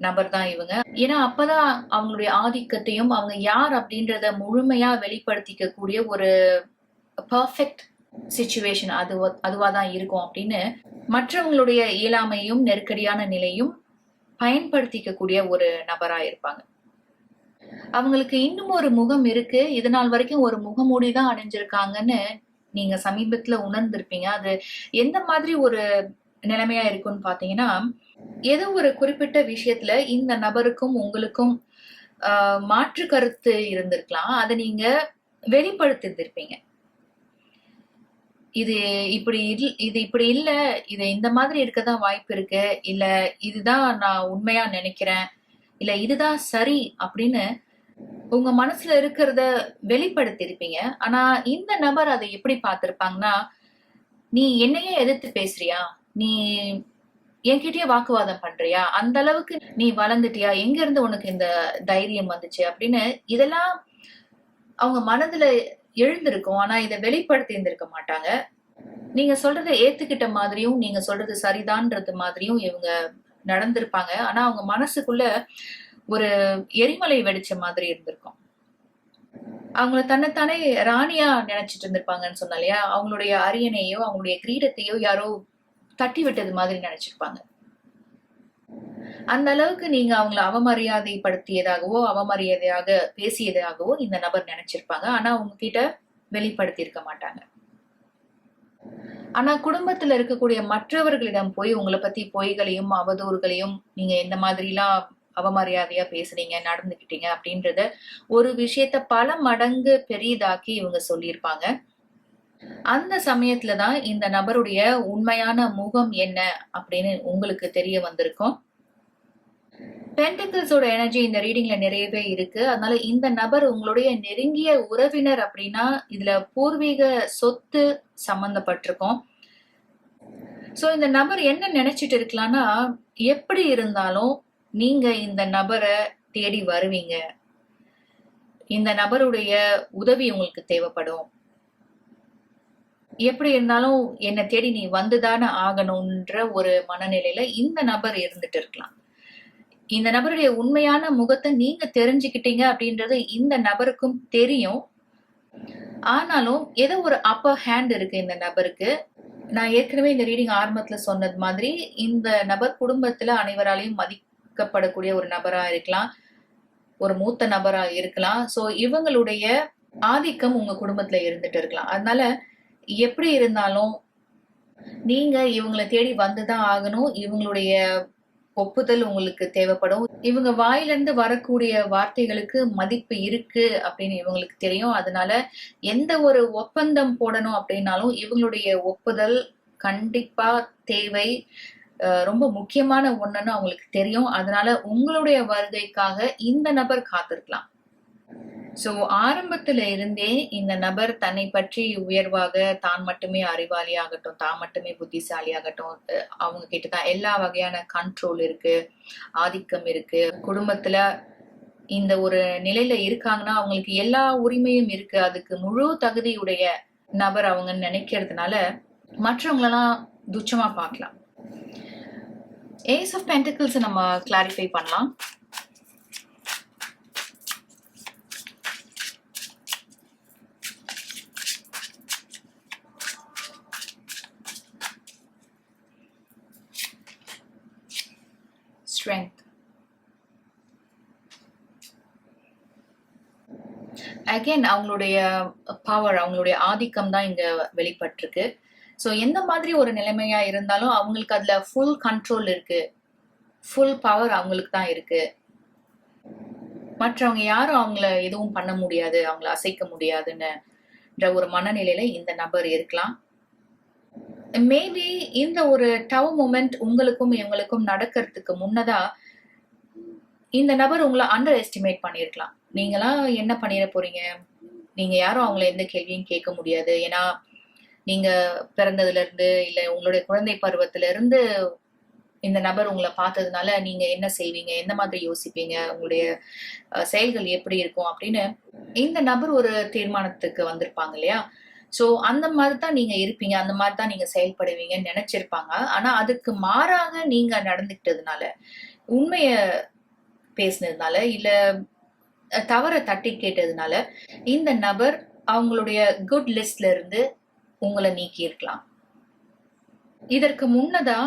நபர் தான் இவங்க. ஏன்னா அப்பதான் அவங்களுடைய ஆதிக்கத்தையும் அவங்க யார் அப்படின்றத முழுமையா வெளிப்படுத்திக்க கூடிய ஒரு பர்ஃபெக்ட் சிச்சுவேஷன் அதுவாதான் இருக்கும் அப்படின்னு மற்றவங்களுடைய இயலாமையும் நெருக்கடியான நிலையும் பயன்படுத்திக்க கூடிய ஒரு நபரா இருப்பாங்க. அவங்களுக்கு இன்னும் ஒரு முகம் இருக்கு, இது நாள் வரைக்கும் ஒரு முகமூடிதான் அணிஞ்சிருக்காங்கன்னு நீங்க சமீபத்துல உணர்ந்திருப்பீங்க. அது எந்த மாதிரி ஒரு நிலைமையா இருக்கும்னு பாத்தீங்கன்னா, ஏதோ ஒரு குறிப்பிட்ட விஷயத்துல இந்த நபருக்கும் உங்களுக்கும் மாற்று கருத்து இருந்திருக்கலாம். அதை நீங்க வெளிப்படுத்திருந்திருப்பீங்க. இது இப்படி இல்ல, இது இந்த மாதிரி இருக்கதான் வாய்ப்பு இருக்கு, இல்ல இதுதான் நான் உண்மையா நினைக்கிறேன், இல்ல இதுதான் சரி அப்படின்னு உங்க மனசுல இருக்கிறத வெளிப்படுத்திருப்பீங்க. ஆனா இந்த நபர் அதை எப்படி பார்த்திருப்பாங்கன்னா, நீ என்னையே எதிர்த்து பேசுறியா, நீ என்கிட்டயே வாக்குவாதம் பண்றியா, அந்த அளவுக்கு நீ வளர்ந்துட்டியா, எங்க இருந்து உனக்கு இந்த தைரியம் வந்துச்சு அப்படின்னு இதெல்லாம் அவங்க மனதுல எழுந்திருக்கும். ஆனா இதை வெளிப்படுத்தி இருந்திருக்க மாட்டாங்க. நீங்க சொல்றதை ஏத்துக்கிட்ட மாதிரியும் நீங்க சொல்றது சரிதான்றது மாதிரியும் இவங்க நடந்திருப்பாங்க. ஆனா அவங்க மனசுக்குள்ள ஒரு எரிமலை வெடிச்ச மாதிரி இருந்திருக்கும். அவங்கள தன்னைத்தானே ராணியா நினைச்சிட்டு இருந்திருப்பாங்கன்னு சொன்னா இல்லையா, அவங்களுடைய அரியணையோ அவங்களுடைய கிரீடத்தையோ யாரோ தட்டி விட்டது மாதிரி நினைச்சிருப்பாங்க. அந்த அளவுக்கு நீங்க அவங்களை அவமரியாதைப்படுத்தியதாகவோ அவமரியாதையாக பேசியதாகவோ இந்த நபர் நினைச்சிருப்பாங்க. ஆனா அவங்க கிட்ட வெளிப்படுத்தி இருக்க மாட்டாங்க. ஆனா குடும்பத்துல இருக்கக்கூடிய மற்றவர்களிடம் போய் உங்களை பத்தி பொய்களையும் அவதூறுகளையும் நீங்க எந்த மாதிரி எல்லாம் அவமரியாதையா பேசுறீங்க, நடந்துகிட்டீங்க அப்படின்றத ஒரு விஷயத்த பல மடங்கு பெரிதாக்கி இவங்க சொல்லியிருப்பாங்க. அந்த சமயத்துலதான் இந்த நபருடைய உண்மையான முகம் என்ன அப்படின்னு உங்களுக்கு தெரிய வந்திருக்கும். பென்டிகிள்ஸோட எனர்ஜி இந்த ரீடிங்ல நிறையவே இருக்கு. அதனால இந்த நபர் உங்களுடைய நெருங்கிய உறவினர் அப்படின்னா இதுல பூர்வீக சொத்து சம்பந்தப்பட்டிருக்கும். சோ இந்த நபர் என்ன நினைச்சிட்டு இருக்கலாம்னா, எப்படி இருந்தாலும் நீங்க இந்த நபரை தேடி வருவீங்க, இந்த நபருடைய உதவி உங்களுக்கு தேவைப்படும். எப்படி இருந்தாலும் என்னை தேடி நீ வந்துதானே ஆகணும்ன்ற ஒரு மனநிலையில இந்த நபர் இருந்துட்டு இருக்கலாம். இந்த நபருடைய உண்மையான முகத்தை நீங்க தெரிஞ்சுக்கிட்டீங்க அப்படின்றது இந்த நபருக்கும் தெரியும். ஆனாலும் ஏதோ ஒரு அப்பர் ஹேண்ட் இருக்கு இந்த நபருக்கு. நான் ஏற்கனவே இந்த ரீடிங் ஆரம்பத்துல சொன்னது மாதிரி இந்த நபர் குடும்பத்துல அனைவராலையும் மதிக்கப்படக்கூடிய ஒரு நபரா இருக்கலாம், ஒரு மூத்த நபரா இருக்கலாம். சோ இவங்களுடைய ஆதிக்கம் உங்க குடும்பத்துல இருந்துட்டு இருக்கலாம். அதனால எப்படி இருந்தாலும் நீங்க இவங்களை தேடி வந்துதான் ஆகணும். இவங்களுடைய ஒப்புதல் உங்களுக்கு தேவைப்படும். இவங்க வாயிலிருந்து வரக்கூடிய வார்த்தைகளுக்கு மதிப்பு இருக்கு அப்படின்னு இவங்களுக்கு தெரியும். அதனால எந்த ஒரு ஒப்பந்தம் போடணும் அப்படின்னாலும் இவங்களுடைய ஒப்புதல் கண்டிப்பா தேவை. ரொம்ப முக்கியமான ஒண்ணுன்னு அவங்களுக்கு தெரியும். அதனால உங்களுடைய வருகைக்காக இந்த நபர் காத்திருக்கலாம். சோ ஆரம்பத்துல இருந்தே இந்த நபர் தன்னை பற்றி உயர்வாக, தான் மட்டுமே அறிவாளியாகட்டும், தான் மட்டுமே புத்திசாலியாகட்டும், அவங்க கிட்டதான் எல்லா வகையான கண்ட்ரோல் இருக்கு, ஆதிக்கம் இருக்கு. குடும்பத்துல இந்த ஒரு நிலையில இருக்காங்கன்னா அவங்களுக்கு எல்லா உரிமையும் இருக்கு, அதுக்கு முழு தகுதியுடைய நபர் அவங்க நினைக்கிறதுனால மற்றவங்களெல்லாம் துச்சமா பார்க்கலாம். ஏஸ் ஆஃப் பென்டிகிள்ஸ் நம்ம கிளாரிஃபை பண்ணலாம். Strength. Again, அவங்களுடைய பவர், அவங்களுடைய ஆதிக்கம் தான் இங்க வெளிப்பட்டிருக்கு. ஸோ எந்த மாதிரி ஒரு நிலைமையா இருந்தாலும் அவங்களுக்கு அதுல ஃபுல் கண்ட்ரோல் இருக்கு, ஃபுல் பவர் அவங்களுக்கு தான் இருக்கு. மற்றவங்க யாரும் அவங்கள எதுவும் பண்ண முடியாது, அவங்கள அசைக்க முடியாதுன்னு ஒரு மனநிலையில இந்த நபர் இருக்கலாம். மேபி இந்த ஒரு டவ் மூமெண்ட் உங்களுக்கும் இவங்களுக்கும் நடக்கிறதுக்கு முன்னதா இந்த நபர் உங்களை அண்டர் எஸ்டிமேட் பண்ணிருக்கலாம். நீங்களாம் என்ன பண்ணிட போறீங்க, நீங்க யாரும் அவங்கள எந்த கேள்வியும் கேட்க முடியாது. ஏன்னா நீங்க பிறந்ததுல இருந்து இல்ல உங்களுடைய குழந்தை பருவத்துல இருந்து இந்த நபர் உங்களை பார்த்ததுனால நீங்க என்ன செய்வீங்க, எந்த மாதிரி யோசிப்பீங்க, உங்களுடைய செயல்கள் எப்படி இருக்கும் அப்படின்னு இந்த நபர் ஒரு தீர்மானத்துக்கு வந்திருப்பாங்க இல்லையா. சோ அந்த மாதிரிதான் நீங்க இருப்பீங்க, அந்த மாதிரிதான் நீங்க செயல்படுவீங்கன்னு நினைச்சிருப்பாங்க. ஆனா அதுக்கு மாறாக நீங்க நடந்துக்கிட்டதுனால, உண்மைய பேசினதுனால, இல்ல தவற தட்டி கேட்டதுனால இந்த நபர் அவங்களுடைய குட் லிஸ்ட்ல இருந்து உங்களை நீக்கி இருக்கலாம். இதற்கு முன்னதா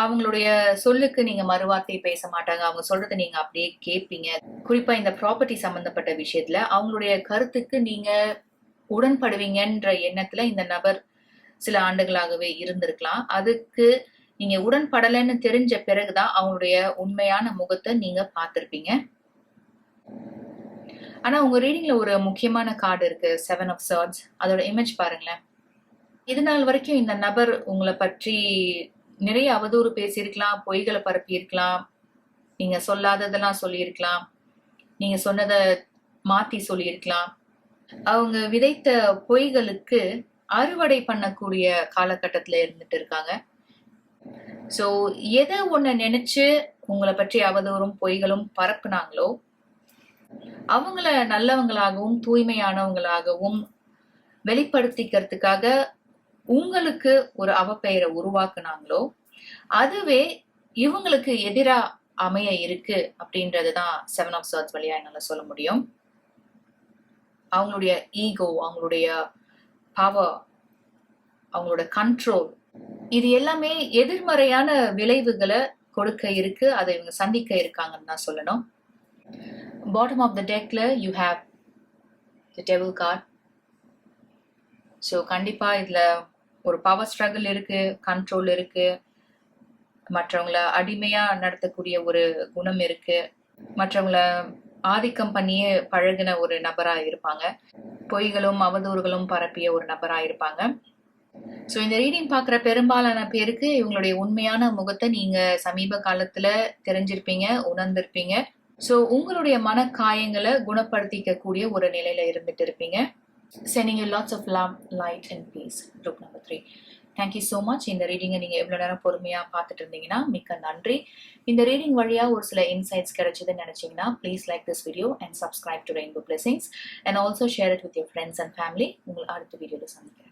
அவங்களுடைய சொல்லுக்கு நீங்க மறுவார்த்தை பேச மாட்டாங்க, அவங்க சொல்றதை நீங்க அப்படியே கேட்பீங்க. குறிப்பா இந்த ப்ராப்பர்ட்டி சம்பந்தப்பட்ட விஷயத்துல அவங்களுடைய கருத்துக்கு நீங்க உடன்படுவீங்கன்ற எண்ணத்துல இந்த நபர் சில ஆண்டுகளாகவே இருந்திருக்கலாம். அதுக்கு நீங்க உடன்படலைன்னு தெரிஞ்ச பிறகுதான் அவங்களுடைய உண்மையான முகத்தை நீங்க பார்த்திருப்பீங்க. ஆனா உங்க ரீடிங்ல ஒரு முக்கியமான கார்டு இருக்கு, 7 of Swords. அதோட இமேஜ் பாருங்களேன். இது நாள் வரைக்கும் இந்த நபர் உங்களை பற்றி நிறைய அவதூறு பேசியிருக்கலாம், பொய்களை பரப்பி இருக்கலாம், நீங்க சொல்லாததெல்லாம் சொல்லியிருக்கலாம், நீங்க சொன்னதை மாத்தி சொல்லியிருக்கலாம். அவங்க விதைத்த பொய்களுக்கு அறுவடை பண்ணக்கூடிய காலகட்டத்துல இருந்துட்டு இருக்காங்க. சோ எதை ஒண்ணு நினைச்சு உங்களை பற்றி அவதூறும் பொய்களும் பரப்புனாங்களோ, அவங்கள நல்லவங்களாகவும் தூய்மையானவங்களாகவும் வெளிப்படுத்திக்கிறதுக்காக உங்களுக்கு ஒரு அவப்பெயரை உருவாக்குனாங்களோ, அதுவே இவங்களுக்கு எதிரா அமைய இருக்கு அப்படின்றதுதான் 7 of Swords வழியா என்னால சொல்ல முடியும். அவங்களுடைய ஈகோ, அவங்களுடைய பவர், அவங்களோட கண்ட்ரோல், இது எல்லாமே எதிர்மறையான விளைவுகளை கொடுக்க இருக்கு. அதை இவங்க சந்திக்க இருக்காங்கன்னு தான் சொல்லணும். பாட்டம் ஆஃப் த டெக்ல you have the devil card. So கண்டிப்பா இதுல ஒரு பவர் ஸ்ட்ரகிள் இருக்கு, கண்ட்ரோல் இருக்கு, மற்றவங்கள அடிமையா நடத்தக்கூடிய ஒரு குணம் இருக்கு, மற்றவங்கள ஆதிக்கம் பண்ணியே பழகின ஒரு நபரா இருப்பாங்க, பொய்களும் அவதூறுகளும் பரப்பிய ஒரு நபரா இருப்பாங்க. ஸோ இந்த ரீடிங் பார்க்குற பெரும்பாலான பேருக்கு இவங்களுடைய உண்மையான முகத்தை நீங்க சமீப காலத்துல தெரிஞ்சிருப்பீங்க, உணர்ந்திருப்பீங்க. ஸோ உங்களுடைய மன காயங்களை குணப்படுத்திக்க கூடிய ஒரு நிலையில இருந்துட்டு இருப்பீங்க. Sending you lots of love, light and peace. Group number 3. Thank you so much. இந்த ரீடிங்கை நீங்கள் எவ்வளோ நேரம் பொறுமையாக பார்த்துட்டு இருந்தீங்கன்னா மிக்க நன்றி. இந்த ரீடிங் வழியாக ஒரு சில இன்சைட்ஸ் கிடைச்சதுன்னு நினச்சிங்கன்னா please like this video and subscribe to rainbow blessings and also share it with your friends and family. உங்களை அடுத்த வீடியோவில் சந்திக்கிறேன்.